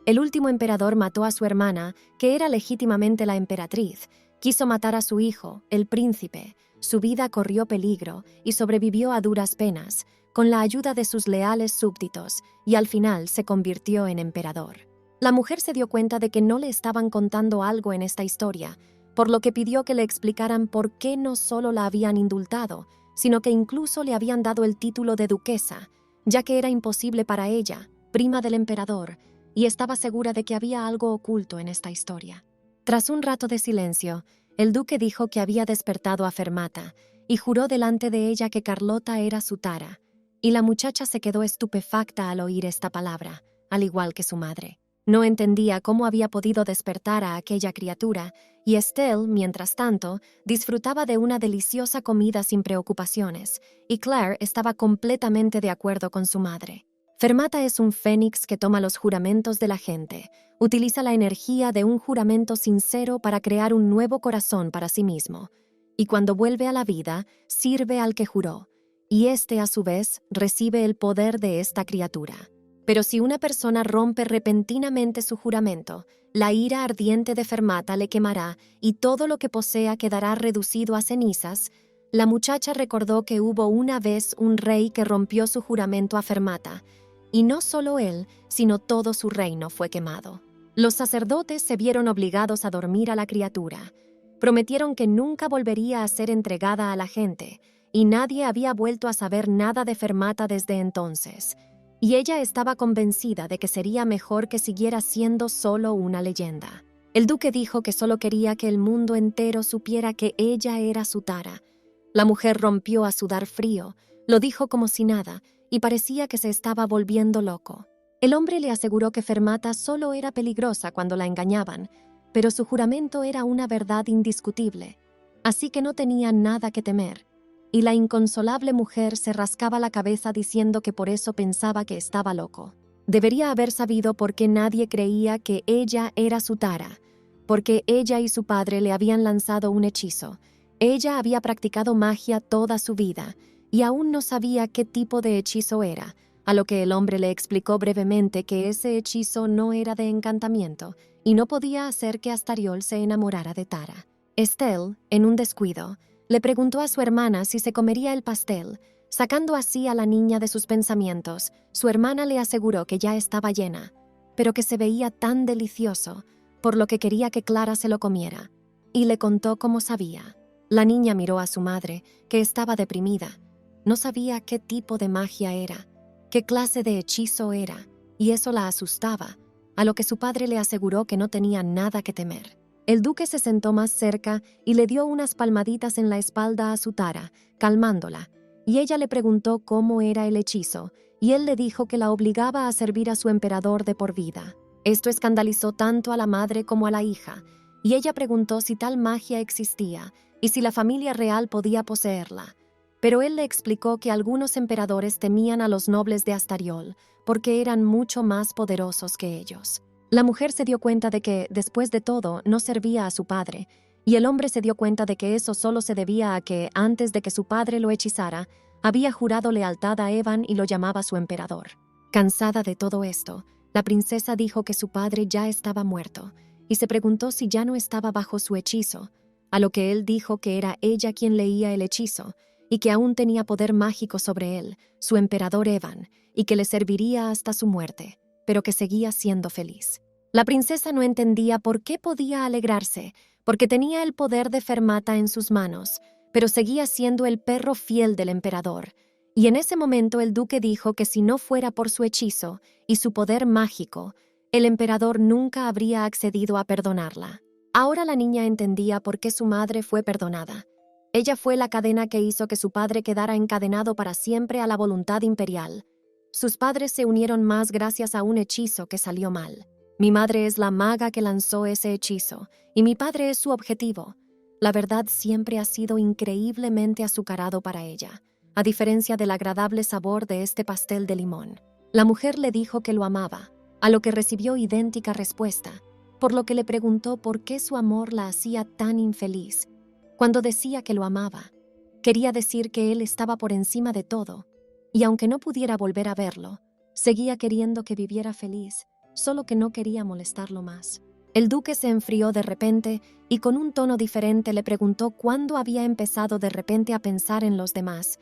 Speaker 1: El último emperador mató a su hermana, que era legítimamente la emperatriz. Quiso matar a su hijo, el príncipe. Su vida corrió peligro y sobrevivió a duras penas, con la ayuda de sus leales súbditos, y al final se convirtió en emperador. La mujer se dio cuenta de que no le estaban contando algo en esta historia, por lo que pidió que le explicaran por qué no solo la habían indultado, sino que incluso le habían dado el título de duquesa, ya que era imposible para ella, prima del emperador, y estaba segura de que había algo oculto en esta historia. Tras un rato de silencio, el duque dijo que había despertado a Fermata y juró delante de ella que Carlota era su tara, y la muchacha se quedó estupefacta al oír esta palabra, al igual que su madre. No entendía cómo había podido despertar a aquella criatura, y Estelle, mientras tanto, disfrutaba de una deliciosa comida sin preocupaciones, y Claire estaba completamente de acuerdo con su madre. Fermata es un fénix que toma los juramentos de la gente, utiliza la energía de un juramento sincero para crear un nuevo corazón para sí mismo, y cuando vuelve a la vida, sirve al que juró, y éste a su vez recibe el poder de esta criatura. Pero si una persona rompe repentinamente su juramento, la ira ardiente de Fermata le quemará y todo lo que posea quedará reducido a cenizas. La muchacha recordó que hubo una vez un rey que rompió su juramento a Fermata, y no solo él, sino todo su reino fue quemado. Los sacerdotes se vieron obligados a dormir a la criatura. Prometieron que nunca volvería a ser entregada a la gente, y nadie había vuelto a saber nada de Fermata desde entonces. Y ella estaba convencida de que sería mejor que siguiera siendo solo una leyenda. El duque dijo que solo quería que el mundo entero supiera que ella era su tara. La mujer rompió a sudar frío, lo dijo como si nada, y parecía que se estaba volviendo loco. El hombre le aseguró que Fermata solo era peligrosa cuando la engañaban, pero su juramento era una verdad indiscutible, así que no tenía nada que temer. Y la inconsolable mujer se rascaba la cabeza diciendo que por eso pensaba que estaba loco. Debería haber sabido por qué nadie creía que ella era su tara, porque ella y su padre le habían lanzado un hechizo. Ella había practicado magia toda su vida, y aún no sabía qué tipo de hechizo era, a lo que el hombre le explicó brevemente que ese hechizo no era de encantamiento, y no podía hacer que Astariol se enamorara de Tara. Estelle, en un descuido, le preguntó a su hermana si se comería el pastel, sacando así a la niña de sus pensamientos. Su hermana le aseguró que ya estaba llena, pero que se veía tan delicioso, por lo que quería que Clara se lo comiera, y le contó cómo sabía. La niña miró a su madre, que estaba deprimida. No sabía qué tipo de magia era, qué clase de hechizo era, y eso la asustaba, a lo que su padre le aseguró que no tenía nada que temer. El duque se sentó más cerca y le dio unas palmaditas en la espalda a su tara, calmándola, y ella le preguntó cómo era el hechizo, y él le dijo que la obligaba a servir a su emperador de por vida. Esto escandalizó tanto a la madre como a la hija, y ella preguntó si tal magia existía y si la familia real podía poseerla. Pero él le explicó que algunos emperadores temían a los nobles de Astariol porque eran mucho más poderosos que ellos. La mujer se dio cuenta de que, después de todo, no servía a su padre, y el hombre se dio cuenta de que eso solo se debía a que, antes de que su padre lo hechizara, había jurado lealtad a Evan y lo llamaba su emperador. Cansada de todo esto, la princesa dijo que su padre ya estaba muerto, y se preguntó si ya no estaba bajo su hechizo, a lo que él dijo que era ella quien leía el hechizo, y que aún tenía poder mágico sobre él, su emperador Evan, y que le serviría hasta su muerte, pero que seguía siendo feliz. La princesa no entendía por qué podía alegrarse, porque tenía el poder de Fermata en sus manos, pero seguía siendo el perro fiel del emperador. Y en ese momento el duque dijo que si no fuera por su hechizo y su poder mágico, el emperador nunca habría accedido a perdonarla. Ahora la niña entendía por qué su madre fue perdonada. Ella fue la cadena que hizo que su padre quedara encadenado para siempre a la voluntad imperial. Sus padres se unieron más gracias a un hechizo que salió mal. Mi madre es la maga que lanzó ese hechizo, y mi padre es su objetivo. La verdad siempre ha sido increíblemente azucarado para ella, a diferencia del agradable sabor de este pastel de limón. La mujer le dijo que lo amaba, a lo que recibió idéntica respuesta, por lo que le preguntó por qué su amor la hacía tan infeliz. Cuando decía que lo amaba, quería decir que él estaba por encima de todo, y aunque no pudiera volver a verlo, seguía queriendo que viviera feliz, solo que no quería molestarlo más. El duque se enfrió de repente y con un tono diferente le preguntó cuándo había empezado de repente a pensar en los demás.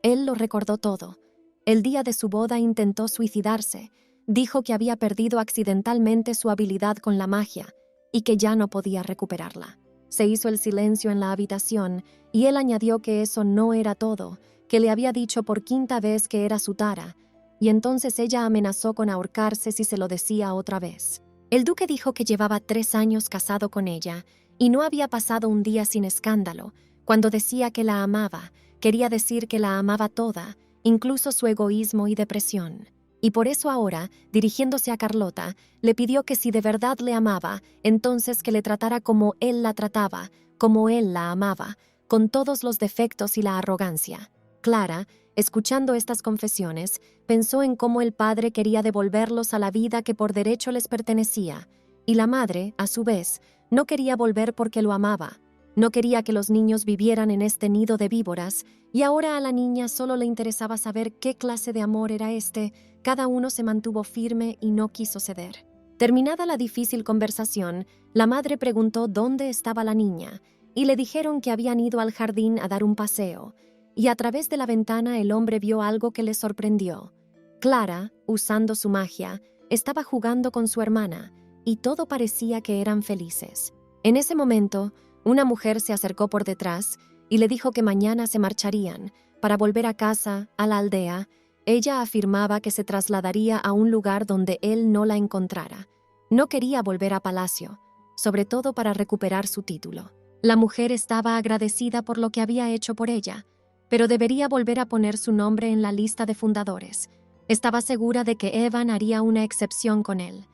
Speaker 1: Él lo recordó todo. El día de su boda intentó suicidarse. Dijo que había perdido accidentalmente su habilidad con la magia y que ya no podía recuperarla. Se hizo el silencio en la habitación y él añadió que eso no era todo, que le había dicho por quinta vez que era su tara, y entonces ella amenazó con ahorcarse si se lo decía otra vez. El duque dijo que llevaba 3 años casado con ella y no había pasado un día sin escándalo. Cuando decía que la amaba, quería decir que la amaba toda, incluso su egoísmo y depresión. Y por eso ahora, dirigiéndose a Carlota, le pidió que si de verdad le amaba, entonces que le tratara como él la trataba, como él la amaba, con todos los defectos y la arrogancia. Clara, escuchando estas confesiones, pensó en cómo el padre quería devolverlos a la vida que por derecho les pertenecía, y la madre, a su vez, no quería volver porque lo amaba. No quería que los niños vivieran en este nido de víboras, y ahora a la niña solo le interesaba saber qué clase de amor era este. Cada uno se mantuvo firme y no quiso ceder. Terminada la difícil conversación, la madre preguntó dónde estaba la niña, y le dijeron que habían ido al jardín a dar un paseo, y a través de la ventana el hombre vio algo que le sorprendió. Clara, usando su magia, estaba jugando con su hermana, y todo parecía que eran felices. En ese momento, una mujer se acercó por detrás y le dijo que mañana se marcharían para volver a casa, a la aldea. Ella afirmaba que se trasladaría a un lugar donde él no la encontrara. No quería volver a palacio, sobre todo para recuperar su título. La mujer estaba agradecida por lo que había hecho por ella, pero debería volver a poner su nombre en la lista de fundadores. Estaba segura de que Evan haría una excepción con él.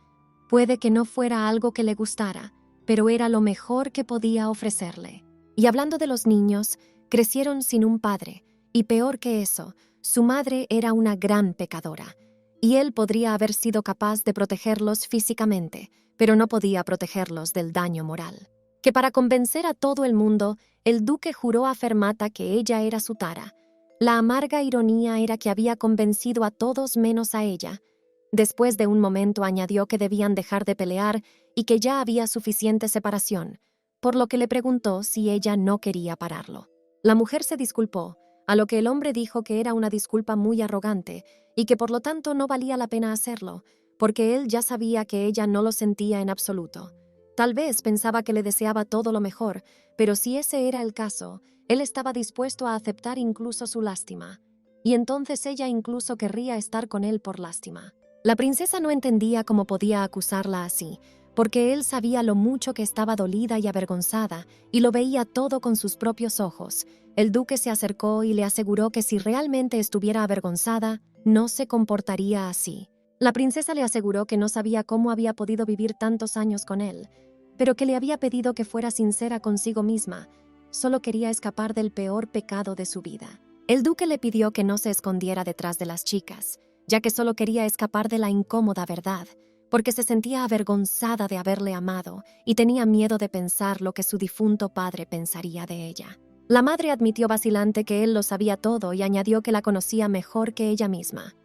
Speaker 1: Puede que no fuera algo que le gustara, pero era lo mejor que podía ofrecerle. Y hablando de los niños, crecieron sin un padre, y peor que eso, su madre era una gran pecadora, y él podría haber sido capaz de protegerlos físicamente, pero no podía protegerlos del daño moral. Que para convencer a todo el mundo, el duque juró a Fermata que ella era su tara. La amarga ironía era que había convencido a todos menos a ella. Después de un momento añadió que debían dejar de pelear y que ya había suficiente separación, por lo que le preguntó si ella no quería pararlo. La mujer se disculpó, a lo que el hombre dijo que era una disculpa muy arrogante y que por lo tanto no valía la pena hacerlo, porque él ya sabía que ella no lo sentía en absoluto. Tal vez pensaba que le deseaba todo lo mejor, pero si ese era el caso, él estaba dispuesto a aceptar incluso su lástima, y entonces ella incluso querría estar con él por lástima. La princesa no entendía cómo podía acusarla así, porque él sabía lo mucho que estaba dolida y avergonzada, y lo veía todo con sus propios ojos. El duque se acercó y le aseguró que si realmente estuviera avergonzada, no se comportaría así. La princesa le aseguró que no sabía cómo había podido vivir tantos años con él, pero que le había pedido que fuera sincera consigo misma. Solo quería escapar del peor pecado de su vida. El duque le pidió que no se escondiera detrás de las chicas, ya que solo quería escapar de la incómoda verdad, porque se sentía avergonzada de haberle amado y tenía miedo de pensar lo que su difunto padre pensaría de ella. La madre admitió vacilante que él lo sabía todo y añadió que la conocía mejor que ella misma.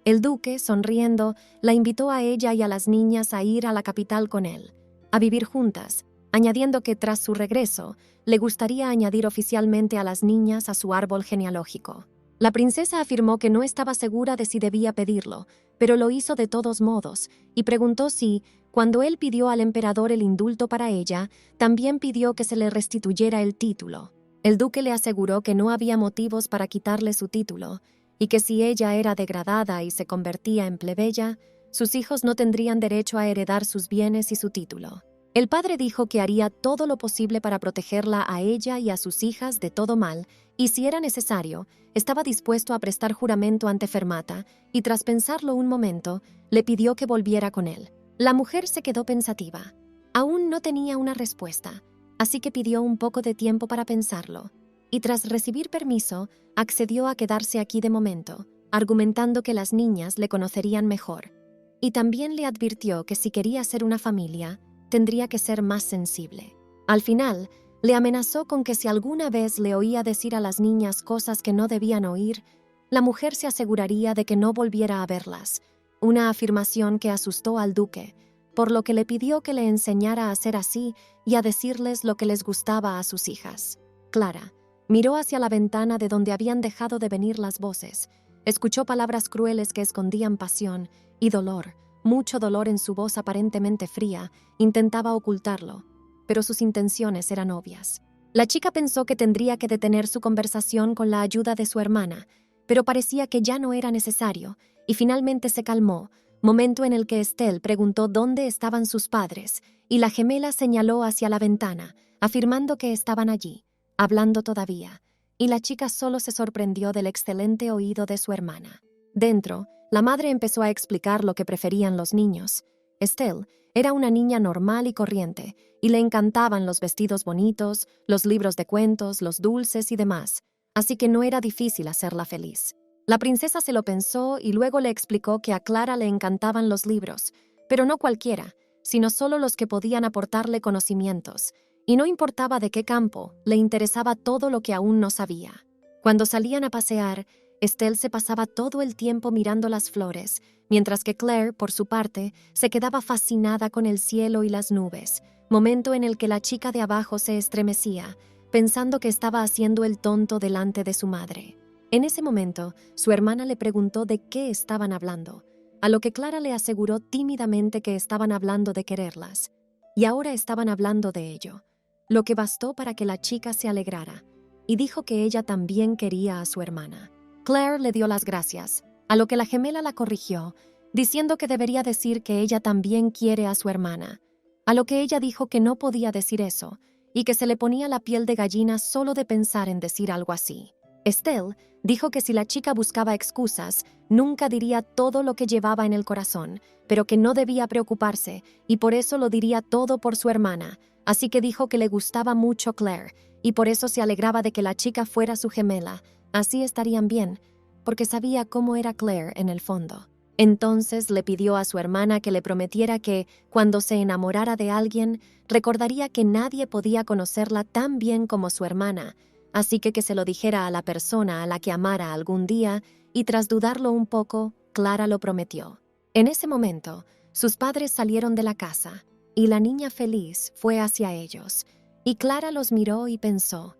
Speaker 1: El duque, sonriendo, la invitó a ella y a las niñas a ir a la capital con él, a vivir juntas, añadiendo que tras su regreso, le gustaría añadir oficialmente a las niñas a su árbol genealógico. La princesa afirmó que no estaba segura de si debía pedirlo, pero lo hizo de todos modos, y preguntó si, cuando él pidió al emperador el indulto para ella, también pidió que se le restituyera el título. El duque le aseguró que no había motivos para quitarle su título, y que si ella era degradada y se convertía en plebeya, sus hijos no tendrían derecho a heredar sus bienes y su título. El padre dijo que haría todo lo posible para protegerla a ella y a sus hijas de todo mal, y si era necesario, estaba dispuesto a prestar juramento ante Fermata, y tras pensarlo un momento, le pidió que volviera con él. La mujer se quedó pensativa. Aún no tenía una respuesta, así que pidió un poco de tiempo para pensarlo, y tras recibir permiso, accedió a quedarse aquí de momento, argumentando que las niñas le conocerían mejor. Y también le advirtió que si quería ser una familia, tendría que ser más sensible. Al final, le amenazó con que si alguna vez le oía decir a las niñas cosas que no debían oír, la mujer se aseguraría de que no volviera a verlas, una afirmación que asustó al duque, por lo que le pidió que le enseñara a hacer así y a decirles lo que les gustaba a sus hijas. Clara miró hacia la ventana de donde habían dejado de venir las voces, escuchó palabras crueles que escondían pasión y dolor, mucho dolor en su voz aparentemente fría, intentaba ocultarlo, pero sus intenciones eran obvias. La chica pensó que tendría que detener su conversación con la ayuda de su hermana, pero parecía que ya no era necesario, y finalmente se calmó, momento en el que Estelle preguntó dónde estaban sus padres, y la gemela señaló hacia la ventana, afirmando que estaban allí, hablando todavía, y la chica solo se sorprendió del excelente oído de su hermana. Dentro, la madre empezó a explicar lo que preferían los niños. Estelle era una niña normal y corriente, y le encantaban los vestidos bonitos, los libros de cuentos, los dulces y demás, así que no era difícil hacerla feliz. La princesa se lo pensó y luego le explicó que a Clara le encantaban los libros, pero no cualquiera, sino solo los que podían aportarle conocimientos, y no importaba de qué campo, le interesaba todo lo que aún no sabía. Cuando salían a pasear, Estelle se pasaba todo el tiempo mirando las flores, mientras que Claire, por su parte, se quedaba fascinada con el cielo y las nubes, momento en el que la chica de abajo se estremecía, pensando que estaba haciendo el tonto delante de su madre. En ese momento, su hermana le preguntó de qué estaban hablando, a lo que Clara le aseguró tímidamente que estaban hablando de quererlas, y ahora estaban hablando de ello, lo que bastó para que la chica se alegrara, y dijo que ella también quería a su hermana. Claire le dio las gracias, a lo que la gemela la corrigió, diciendo que debería decir que ella también quiere a su hermana, a lo que ella dijo que no podía decir eso, y que se le ponía la piel de gallina solo de pensar en decir algo así. Estelle dijo que si la chica buscaba excusas, nunca diría todo lo que llevaba en el corazón, pero que no debía preocuparse, y por eso lo diría todo por su hermana, así que dijo que le gustaba mucho Claire, y por eso se alegraba de que la chica fuera su gemela. Así estarían bien, porque sabía cómo era Claire en el fondo. Entonces le pidió a su hermana que le prometiera que, cuando se enamorara de alguien, recordaría que nadie podía conocerla tan bien como su hermana, así que se lo dijera a la persona a la que amara algún día, y tras dudarlo un poco, Clara lo prometió. En ese momento, sus padres salieron de la casa, y la niña feliz fue hacia ellos, y Clara los miró y pensó,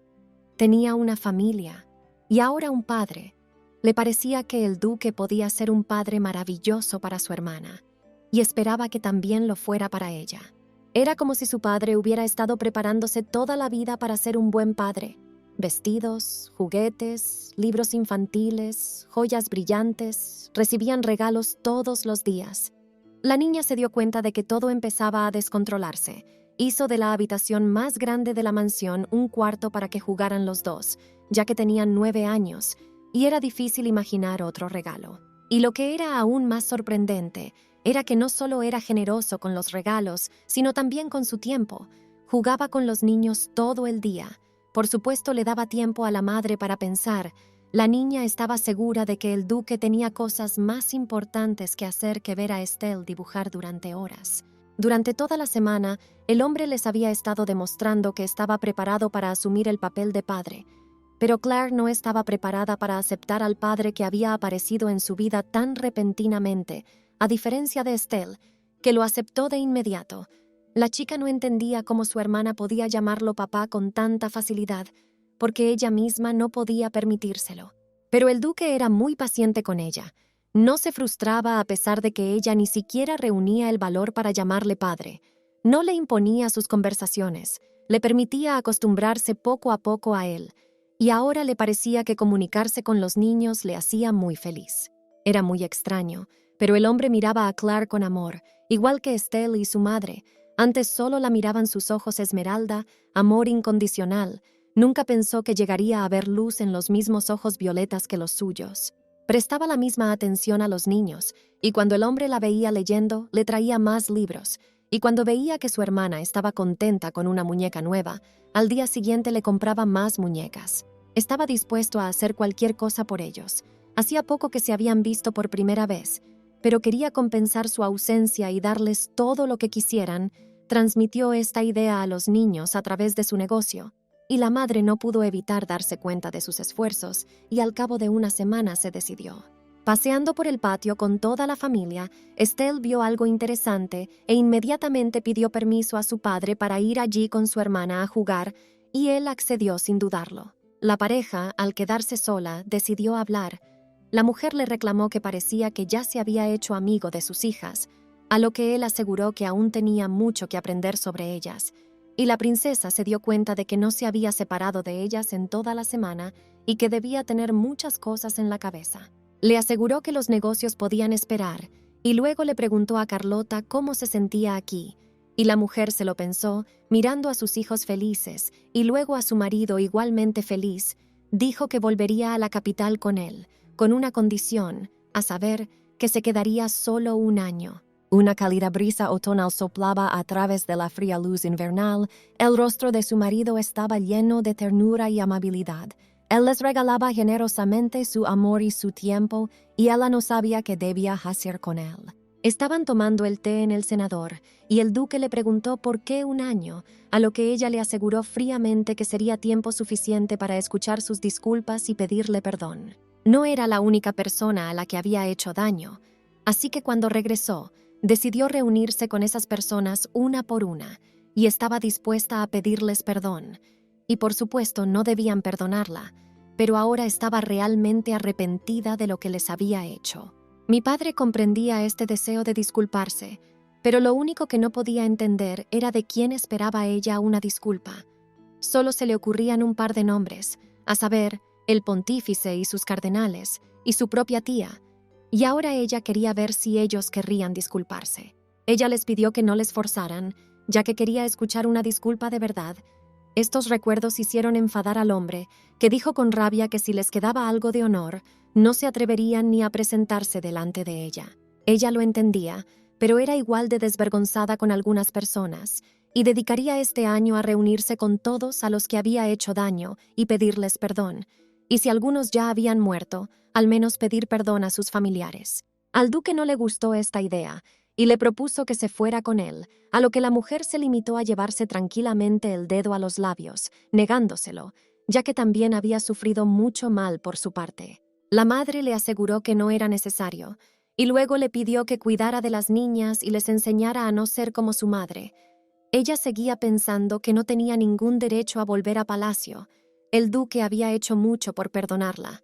Speaker 1: tenía una familia, y ahora un padre. Le parecía que el duque podía ser un padre maravilloso para su hermana, y esperaba que también lo fuera para ella. Era como si su padre hubiera estado preparándose toda la vida para ser un buen padre. Vestidos, juguetes, libros infantiles, joyas brillantes, recibían regalos todos los días. La niña se dio cuenta de que todo empezaba a descontrolarse. Hizo de la habitación más grande de la mansión un cuarto para que jugaran los dos, ya que tenían 9 años, y era difícil imaginar otro regalo. Y lo que era aún más sorprendente era que no solo era generoso con los regalos, sino también con su tiempo. Jugaba con los niños todo el día. Por supuesto, le daba tiempo a la madre para pensar. La niña estaba segura de que el duque tenía cosas más importantes que hacer que ver a Estelle dibujar durante horas. Durante toda la semana, el hombre les había estado demostrando que estaba preparado para asumir el papel de padre, pero Claire no estaba preparada para aceptar al padre que había aparecido en su vida tan repentinamente, a diferencia de Estelle, que lo aceptó de inmediato. La chica no entendía cómo su hermana podía llamarlo papá con tanta facilidad, porque ella misma no podía permitírselo. Pero el duque era muy paciente con ella. No se frustraba a pesar de que ella ni siquiera reunía el valor para llamarle padre. No le imponía sus conversaciones, le permitía acostumbrarse poco a poco a él, y ahora le parecía que comunicarse con los niños le hacía muy feliz. Era muy extraño, pero el hombre miraba a Claire con amor, igual que Estelle y su madre, Antes solo la miraban sus ojos esmeralda, amor incondicional. Nunca pensó que llegaría a ver luz en los mismos ojos violetas que los suyos. Prestaba la misma atención a los niños, y cuando el hombre la veía leyendo, le traía más libros, y cuando veía que su hermana estaba contenta con una muñeca nueva, al día siguiente le compraba más muñecas. Estaba dispuesto a hacer cualquier cosa por ellos. Hacía poco que se habían visto por primera vez, pero quería compensar su ausencia y darles todo lo que quisieran. Transmitió esta idea a los niños a través de su negocio, y la madre no pudo evitar darse cuenta de sus esfuerzos, y al cabo de una semana se decidió. Paseando por el patio con toda la familia, Estelle vio algo interesante e inmediatamente pidió permiso a su padre para ir allí con su hermana a jugar, y él accedió sin dudarlo. La pareja, al quedarse sola, decidió hablar. La mujer le reclamó que parecía que ya se había hecho amigo de sus hijas, a lo que él aseguró que aún tenía mucho que aprender sobre ellas, y la princesa se dio cuenta de que no se había separado de ellas en toda la semana y que debía tener muchas cosas en la cabeza. Le aseguró que los negocios podían esperar, y luego le preguntó a Carlota cómo se sentía aquí, y la mujer se lo pensó, mirando a sus hijos felices, y luego a su marido igualmente feliz. Dijo que volvería a la capital con él, con una condición, a saber, que se quedaría solo un año. Una cálida brisa otoñal soplaba a través de la fría luz invernal. El rostro de su marido estaba lleno de ternura y amabilidad. Él les regalaba generosamente su amor y su tiempo, y ella no sabía qué debía hacer con él. Estaban tomando el té en el cenador, y el duque le preguntó por qué un año, a lo que ella le aseguró fríamente que sería tiempo suficiente para escuchar sus disculpas y pedirle perdón. No era la única persona a la que había hecho daño, así que cuando regresó, decidió reunirse con esas personas una por una, y estaba dispuesta a pedirles perdón. Y por supuesto no debían perdonarla, pero ahora estaba realmente arrepentida de lo que les había hecho. Mi padre comprendía este deseo de disculparse, pero lo único que no podía entender era de quién esperaba ella una disculpa. Solo se le ocurrían un par de nombres, a saber, el pontífice y sus cardenales, y su propia tía, y ahora ella quería ver si ellos querrían disculparse. Ella les pidió que no les forzaran, ya que quería escuchar una disculpa de verdad. Estos recuerdos hicieron enfadar al hombre, que dijo con rabia que si les quedaba algo de honor, no se atreverían ni a presentarse delante de ella. Ella lo entendía, pero era igual de desvergonzada con algunas personas, y dedicaría este año a reunirse con todos a los que había hecho daño y pedirles perdón, y si algunos ya habían muerto, al menos pedir perdón a sus familiares. Al duque no le gustó esta idea, y le propuso que se fuera con él, a lo que la mujer se limitó a llevarse tranquilamente el dedo a los labios, negándoselo, ya que también había sufrido mucho mal por su parte. La madre le aseguró que no era necesario, y luego le pidió que cuidara de las niñas y les enseñara a no ser como su madre. Ella seguía pensando que no tenía ningún derecho a volver a palacio. El duque había hecho mucho por perdonarla,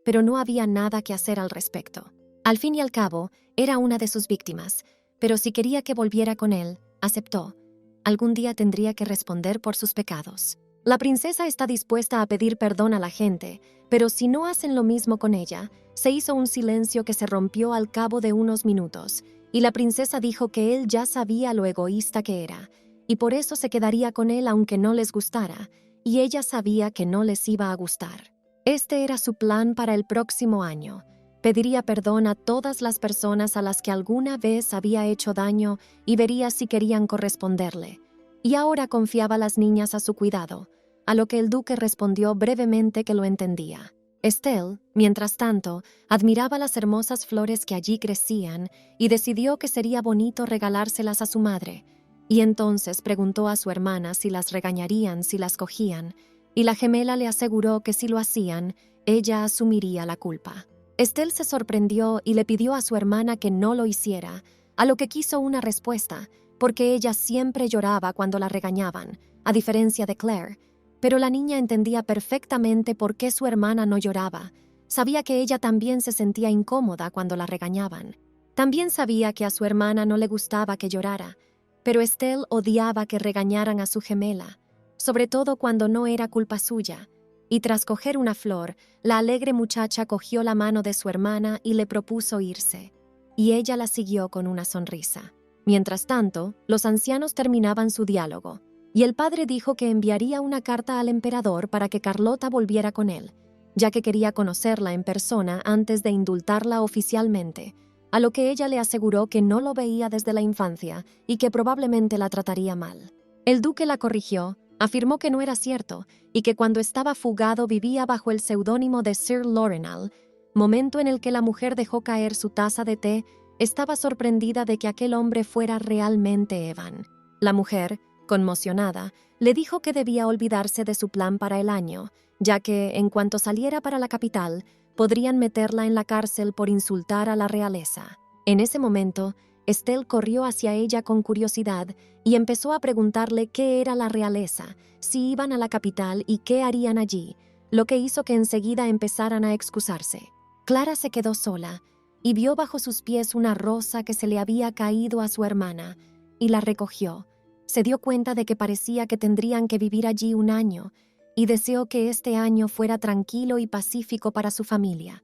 Speaker 1: pero no había nada que hacer al respecto. Al fin y al cabo, era una de sus víctimas, pero si quería que volviera con él, aceptó. Algún día tendría que responder por sus pecados. La princesa está dispuesta a pedir perdón a la gente, pero si no hacen lo mismo con ella, se hizo un silencio que se rompió al cabo de unos minutos, y la princesa dijo que él ya sabía lo egoísta que era, y por eso se quedaría con él aunque no les gustara, y ella sabía que no les iba a gustar. Este era su plan para el próximo año. Pediría perdón a todas las personas a las que alguna vez había hecho daño y vería si querían corresponderle. Y ahora confiaba a las niñas a su cuidado, a lo que el duque respondió brevemente que lo entendía. Estelle, mientras tanto, admiraba las hermosas flores que allí crecían y decidió que sería bonito regalárselas a su madre, y entonces preguntó a su hermana si las regañarían si las cogían, y la gemela le aseguró que si lo hacían, ella asumiría la culpa. Estelle se sorprendió y le pidió a su hermana que no lo hiciera, a lo que quiso una respuesta, porque ella siempre lloraba cuando la regañaban, a diferencia de Claire, pero la niña entendía perfectamente por qué su hermana no lloraba. Sabía que ella también se sentía incómoda cuando la regañaban. También sabía que a su hermana no le gustaba que llorara, pero Estelle odiaba que regañaran a su gemela, sobre todo cuando no era culpa suya. Y tras coger una flor, la alegre muchacha cogió la mano de su hermana y le propuso irse, y ella la siguió con una sonrisa. Mientras tanto, los ancianos terminaban su diálogo, y el padre dijo que enviaría una carta al emperador para que Carlota volviera con él, ya que quería conocerla en persona antes de indultarla oficialmente, a lo que ella le aseguró que no lo veía desde la infancia y que probablemente la trataría mal. El duque la corrigió, afirmó que no era cierto y que cuando estaba fugado vivía bajo el seudónimo de Sir Lionel. Momento en el que la mujer dejó caer su taza de té, estaba sorprendida de que aquel hombre fuera realmente Evan. La mujer, conmocionada, le dijo que debía olvidarse de su plan para el año, ya que, en cuanto saliera para la capital, podrían meterla en la cárcel por insultar a la realeza. En ese momento, Estelle corrió hacia ella con curiosidad y empezó a preguntarle qué era la realeza, si iban a la capital y qué harían allí, lo que hizo que enseguida empezaran a excusarse. Clara se quedó sola y vio bajo sus pies una rosa que se le había caído a su hermana, y la recogió. Se dio cuenta de que parecía que tendrían que vivir allí un año, y deseó que este año fuera tranquilo y pacífico para su familia.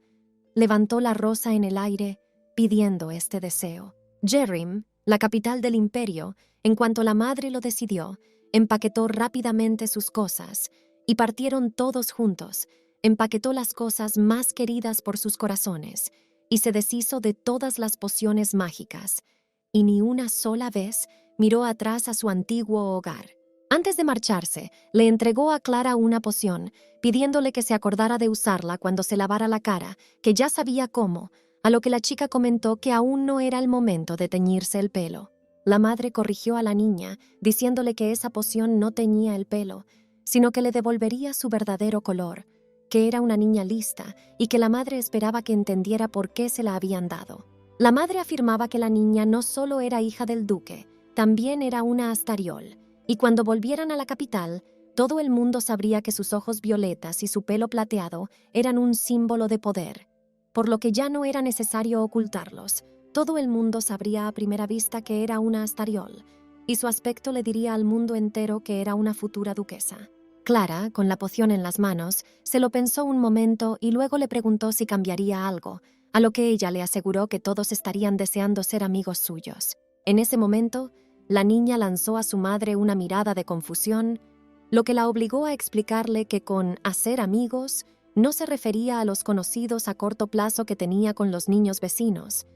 Speaker 1: Levantó la rosa en el aire, pidiendo este deseo. Jerrim, la capital del imperio, en cuanto la madre lo decidió, empaquetó rápidamente sus cosas, y partieron todos juntos. Empaquetó las cosas más queridas por sus corazones, y se deshizo de todas las pociones mágicas, y ni una sola vez miró atrás a su antiguo hogar. Antes de marcharse, le entregó a Clara una poción, pidiéndole que se acordara de usarla cuando se lavara la cara, que ya sabía cómo, a lo que la chica comentó que aún no era el momento de teñirse el pelo. La madre corrigió a la niña, diciéndole que esa poción no teñía el pelo, sino que le devolvería su verdadero color, que era una niña lista y que la madre esperaba que entendiera por qué se la habían dado. La madre afirmaba que la niña no solo era hija del duque, también era una Astariol, y cuando volvieran a la capital, todo el mundo sabría que sus ojos violetas y su pelo plateado eran un símbolo de poder, por lo que ya no era necesario ocultarlos. Todo el mundo sabría a primera vista que era una Astariol, y su aspecto le diría al mundo entero que era una futura duquesa. Clara, con la poción en las manos, se lo pensó un momento y luego le preguntó si cambiaría algo, a lo que ella le aseguró que todos estarían deseando ser amigos suyos. En ese momento, la niña lanzó a su madre una mirada de confusión, lo que la obligó a explicarle que con hacer amigos no se refería a los conocidos a corto plazo que tenía con los niños vecinos,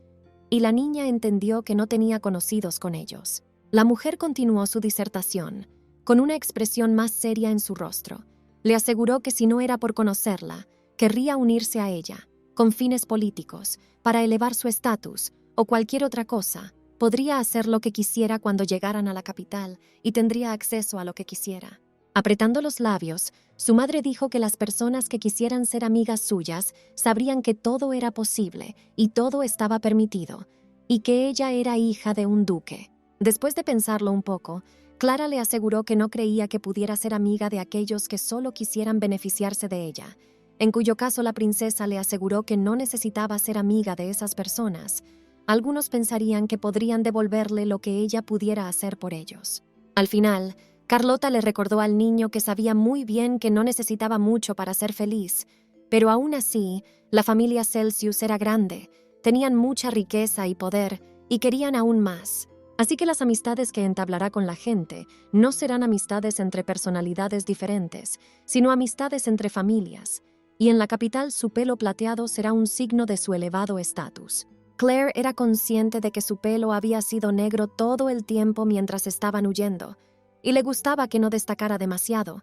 Speaker 1: y la niña entendió que no tenía conocidos con ellos. La mujer continuó su disertación, con una expresión más seria en su rostro. Le aseguró que si no era por conocerla, querría unirse a ella, con fines políticos, para elevar su estatus o cualquier otra cosa. Podría hacer lo que quisiera cuando llegaran a la capital y tendría acceso a lo que quisiera. Apretando los labios, su madre dijo que las personas que quisieran ser amigas suyas sabrían que todo era posible y todo estaba permitido, y que ella era hija de un duque. Después de pensarlo un poco, Clara le aseguró que no creía que pudiera ser amiga de aquellos que solo quisieran beneficiarse de ella, en cuyo caso la princesa le aseguró que no necesitaba ser amiga de esas personas. Algunos pensarían que podrían devolverle lo que ella pudiera hacer por ellos. Al final, Carlota le recordó al niño que sabía muy bien que no necesitaba mucho para ser feliz, pero aún así, la familia Celsius era grande, tenían mucha riqueza y poder, y querían aún más. Así que las amistades que entablará con la gente no serán amistades entre personalidades diferentes, sino amistades entre familias, y en la capital su pelo plateado será un signo de su elevado estatus. Claire era consciente de que su pelo había sido negro todo el tiempo mientras estaban huyendo, y le gustaba que no destacara demasiado,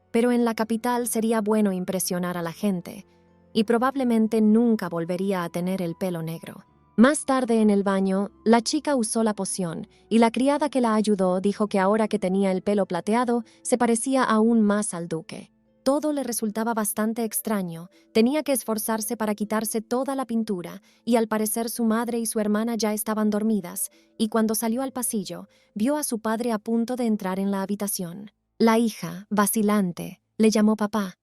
Speaker 1: pero en la capital sería bueno impresionar a la gente, y probablemente nunca volvería a tener el pelo negro. Más tarde en el baño, la chica usó la poción, y la criada que la ayudó dijo que ahora que tenía el pelo plateado, se parecía aún más al duque. Todo le resultaba bastante extraño, tenía que esforzarse para quitarse toda la pintura, y al parecer su madre y su hermana ya estaban dormidas, y cuando salió al pasillo, vio a su padre a punto de entrar en la habitación. La hija, vacilante, le llamó papá,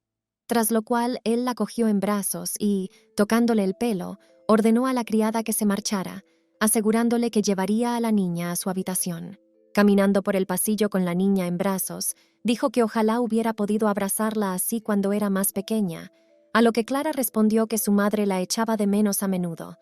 Speaker 1: tras lo cual él la cogió en brazos y, tocándole el pelo, ordenó a la criada que se marchara, asegurándole que llevaría a la niña a su habitación. Caminando por el pasillo con la niña en brazos, dijo que ojalá hubiera podido abrazarla así cuando era más pequeña, a lo que Clara respondió que su madre la echaba de menos a menudo,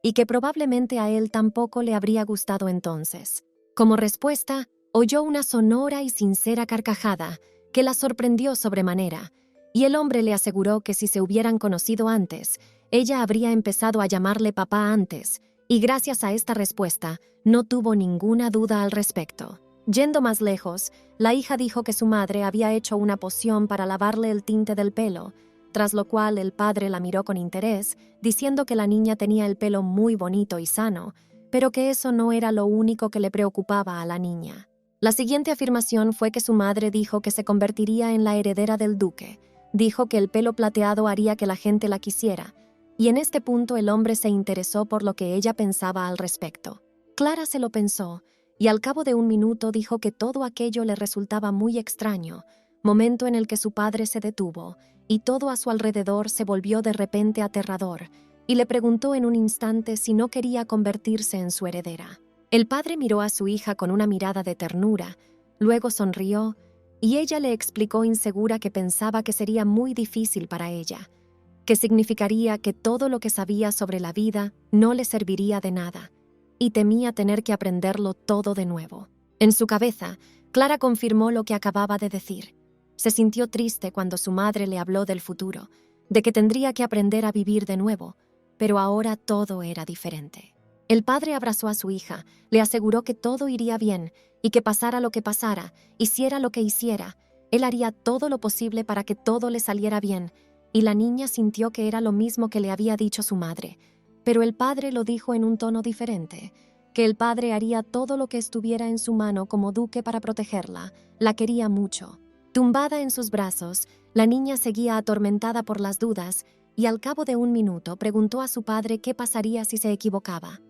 Speaker 1: y que probablemente a él tampoco le habría gustado entonces. Como respuesta, oyó una sonora y sincera carcajada que la sorprendió sobremanera, y el hombre le aseguró que si se hubieran conocido antes, ella habría empezado a llamarle papá antes, y gracias a esta respuesta, no tuvo ninguna duda al respecto. Yendo más lejos, la hija dijo que su madre había hecho una poción para lavarle el tinte del pelo, tras lo cual el padre la miró con interés, diciendo que la niña tenía el pelo muy bonito y sano, pero que eso no era lo único que le preocupaba a la niña. La siguiente afirmación fue que su madre dijo que se convertiría en la heredera del duque. Dijo que el pelo plateado haría que la gente la quisiera, y en este punto el hombre se interesó por lo que ella pensaba al respecto. Clara se lo pensó, y al cabo de un minuto dijo que todo aquello le resultaba muy extraño, momento en el que su padre se detuvo, y todo a su alrededor se volvió de repente aterrador, y le preguntó en un instante si no quería convertirse en su heredera. El padre miró a su hija con una mirada de ternura, luego sonrió, y ella le explicó insegura que pensaba que sería muy difícil para ella, que significaría que todo lo que sabía sobre la vida no le serviría de nada, y temía tener que aprenderlo todo de nuevo. En su cabeza, Clara confirmó lo que acababa de decir. Se sintió triste cuando su madre le habló del futuro, de que tendría que aprender a vivir de nuevo, pero ahora todo era diferente. El padre abrazó a su hija, le aseguró que todo iría bien y que pasara lo que pasara, hiciera lo que hiciera, él haría todo lo posible para que todo le saliera bien, y la niña sintió que era lo mismo que le había dicho su madre, pero el padre lo dijo en un tono diferente, que el padre haría todo lo que estuviera en su mano como duque para protegerla, la quería mucho. Tumbada en sus brazos, la niña seguía atormentada por las dudas y al cabo de un minuto preguntó a su padre qué pasaría si se equivocaba.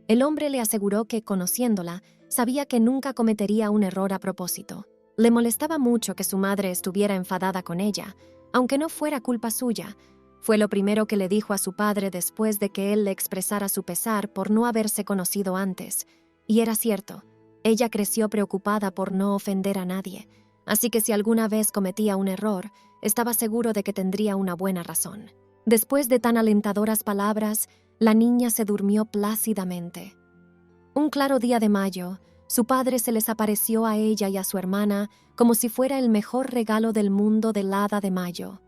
Speaker 1: El hombre le aseguró que, conociéndola, sabía que nunca cometería un error a propósito. Le molestaba mucho que su madre estuviera enfadada con ella, aunque no fuera culpa suya. Fue lo primero que le dijo a su padre después de que él le expresara su pesar por no haberse conocido antes. Y era cierto, ella creció preocupada por no ofender a nadie, así que si alguna vez cometía un error, estaba seguro de que tendría una buena razón. Después de tan alentadoras palabras, la niña se durmió plácidamente. Un claro día de mayo, su padre se les apareció a ella y a su hermana como si fuera el mejor regalo del mundo del hada de mayo,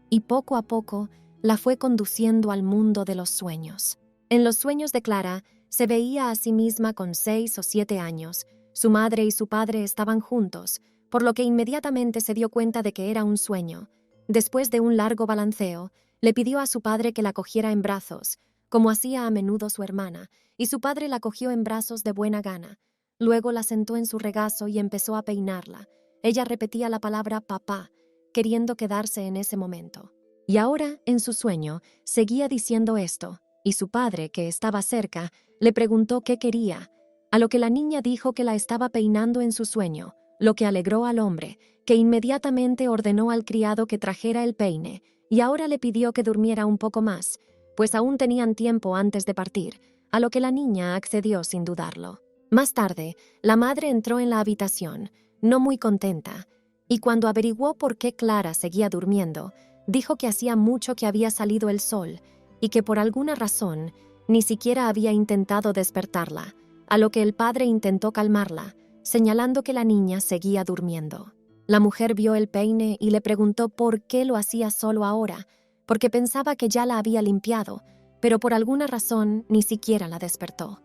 Speaker 1: y poco a poco la fue conduciendo al mundo de los sueños. En los sueños de Clara se veía a sí misma con 6 o 7 años. Su madre y su padre estaban juntos, por lo que inmediatamente se dio cuenta de que era un sueño. Después de un largo balanceo, le pidió a su padre que la cogiera en brazos, como hacía a menudo su hermana, y su padre la cogió en brazos de buena gana. Luego la sentó en su regazo y empezó a peinarla. Ella repetía la palabra papá, queriendo quedarse en ese momento. Y ahora, en su sueño, seguía diciendo esto, y su padre, que estaba cerca, le preguntó qué quería, a lo que la niña dijo que la estaba peinando en su sueño, lo que alegró al hombre, que inmediatamente ordenó al criado que trajera el peine, y ahora le pidió que durmiera un poco más, pues aún tenían tiempo antes de partir, a lo que la niña accedió sin dudarlo. Más tarde, la madre entró en la habitación, no muy contenta, y cuando averiguó por qué Clara seguía durmiendo, dijo que hacía mucho que había salido el sol y que por alguna razón ni siquiera había intentado despertarla, a lo que el padre intentó calmarla, señalando que la niña seguía durmiendo. La mujer vio el peine y le preguntó por qué lo hacía solo ahora, porque pensaba que ya la había limpiado, pero por alguna razón ni siquiera la despertó.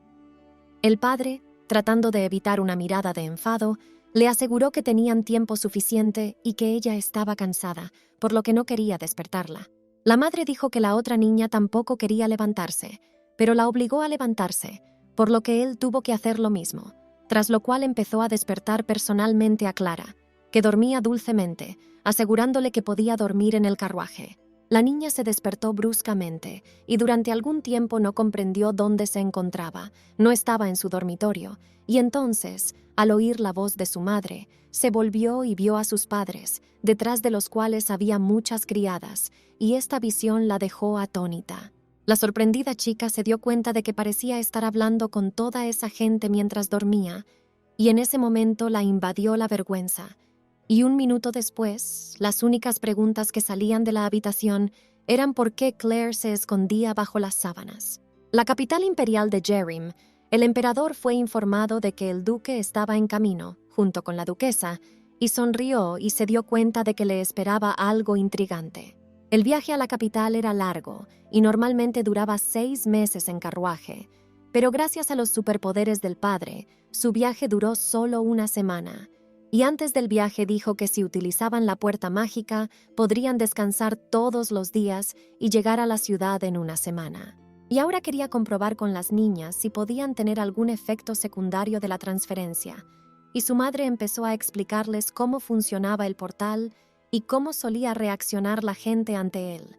Speaker 1: El padre, tratando de evitar una mirada de enfado, le aseguró que tenían tiempo suficiente y que ella estaba cansada, por lo que no quería despertarla. La madre dijo que la otra niña tampoco quería levantarse, pero la obligó a levantarse, por lo que él tuvo que hacer lo mismo, tras lo cual empezó a despertar personalmente a Clara, que dormía dulcemente, asegurándole que podía dormir en el carruaje. La niña se despertó bruscamente y durante algún tiempo no comprendió dónde se encontraba, no estaba en su dormitorio, y entonces, al oír la voz de su madre, se volvió y vio a sus padres, detrás de los cuales había muchas criadas, y esta visión la dejó atónita. La sorprendida chica se dio cuenta de que parecía estar hablando con toda esa gente mientras dormía, y en ese momento la invadió la vergüenza. Y un minuto después, las únicas preguntas que salían de la habitación eran por qué Claire se escondía bajo las sábanas. La capital imperial de Jerim El emperador fue informado de que el duque estaba en camino, junto con la duquesa, y sonrió y se dio cuenta de que le esperaba algo intrigante. El viaje a la capital era largo y normalmente duraba 6 meses en carruaje, pero gracias a los superpoderes del padre, su viaje duró solo una semana. Y antes del viaje dijo que si utilizaban la puerta mágica, podrían descansar todos los días y llegar a la ciudad en una semana. Y ahora quería comprobar con las niñas si podían tener algún efecto secundario de la transferencia, y su madre empezó a explicarles cómo funcionaba el portal y cómo solía reaccionar la gente ante él.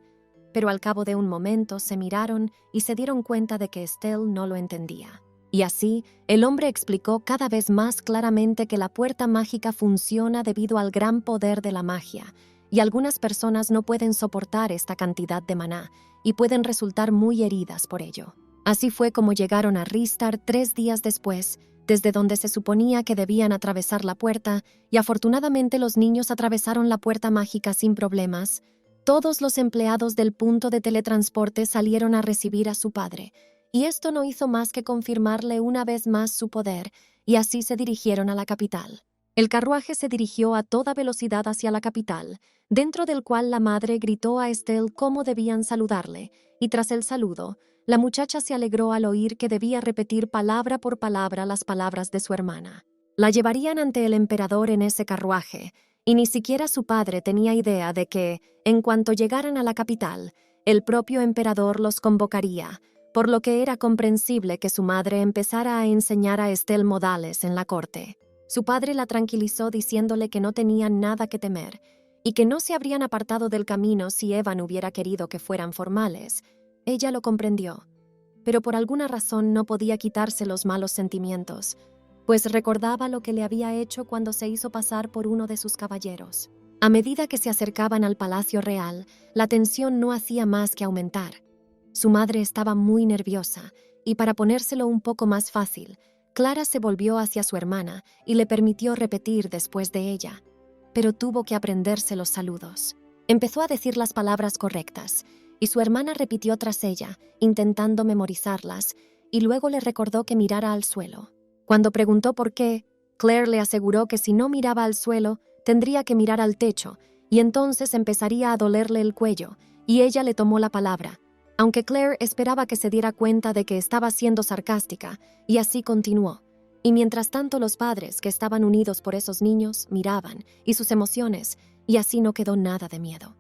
Speaker 1: Pero al cabo de un momento se miraron y se dieron cuenta de que Estelle no lo entendía. Y así, el hombre explicó cada vez más claramente que la puerta mágica funciona debido al gran poder de la magia, y algunas personas no pueden soportar esta cantidad de maná y pueden resultar muy heridas por ello. Así fue como llegaron a Ristar 3 días después, desde donde se suponía que debían atravesar la puerta, y afortunadamente los niños atravesaron la puerta mágica sin problemas. Todos los empleados del punto de teletransporte salieron a recibir a su padre, y esto no hizo más que confirmarle una vez más su poder, y así se dirigieron a la capital. El carruaje se dirigió a toda velocidad hacia la capital, dentro del cual la madre gritó a Estelle cómo debían saludarle, y tras el saludo, la muchacha se alegró al oír que debía repetir palabra por palabra las palabras de su hermana. La llevarían ante el emperador en ese carruaje, y ni siquiera su padre tenía idea de que, en cuanto llegaran a la capital, el propio emperador los convocaría, por lo que era comprensible que su madre empezara a enseñar a Estelle modales en la corte. Su padre la tranquilizó diciéndole que no tenían nada que temer y que no se habrían apartado del camino si Evan hubiera querido que fueran formales. Ella lo comprendió, pero por alguna razón no podía quitarse los malos sentimientos, pues recordaba lo que le había hecho cuando se hizo pasar por uno de sus caballeros. A medida que se acercaban al palacio real, la tensión no hacía más que aumentar. Su madre estaba muy nerviosa, y para ponérselo un poco más fácil, Clara se volvió hacia su hermana y le permitió repetir después de ella, pero tuvo que aprenderse los saludos. Empezó a decir las palabras correctas, y su hermana repitió tras ella, intentando memorizarlas, y luego le recordó que mirara al suelo. Cuando preguntó por qué, Claire le aseguró que si no miraba al suelo, tendría que mirar al techo, y entonces empezaría a dolerle el cuello, y ella le tomó la palabra, aunque Claire esperaba que se diera cuenta de que estaba siendo sarcástica, y así continuó. Y mientras tanto los padres, que estaban unidos por esos niños, miraban, y sus emociones, y así no quedó nada de miedo.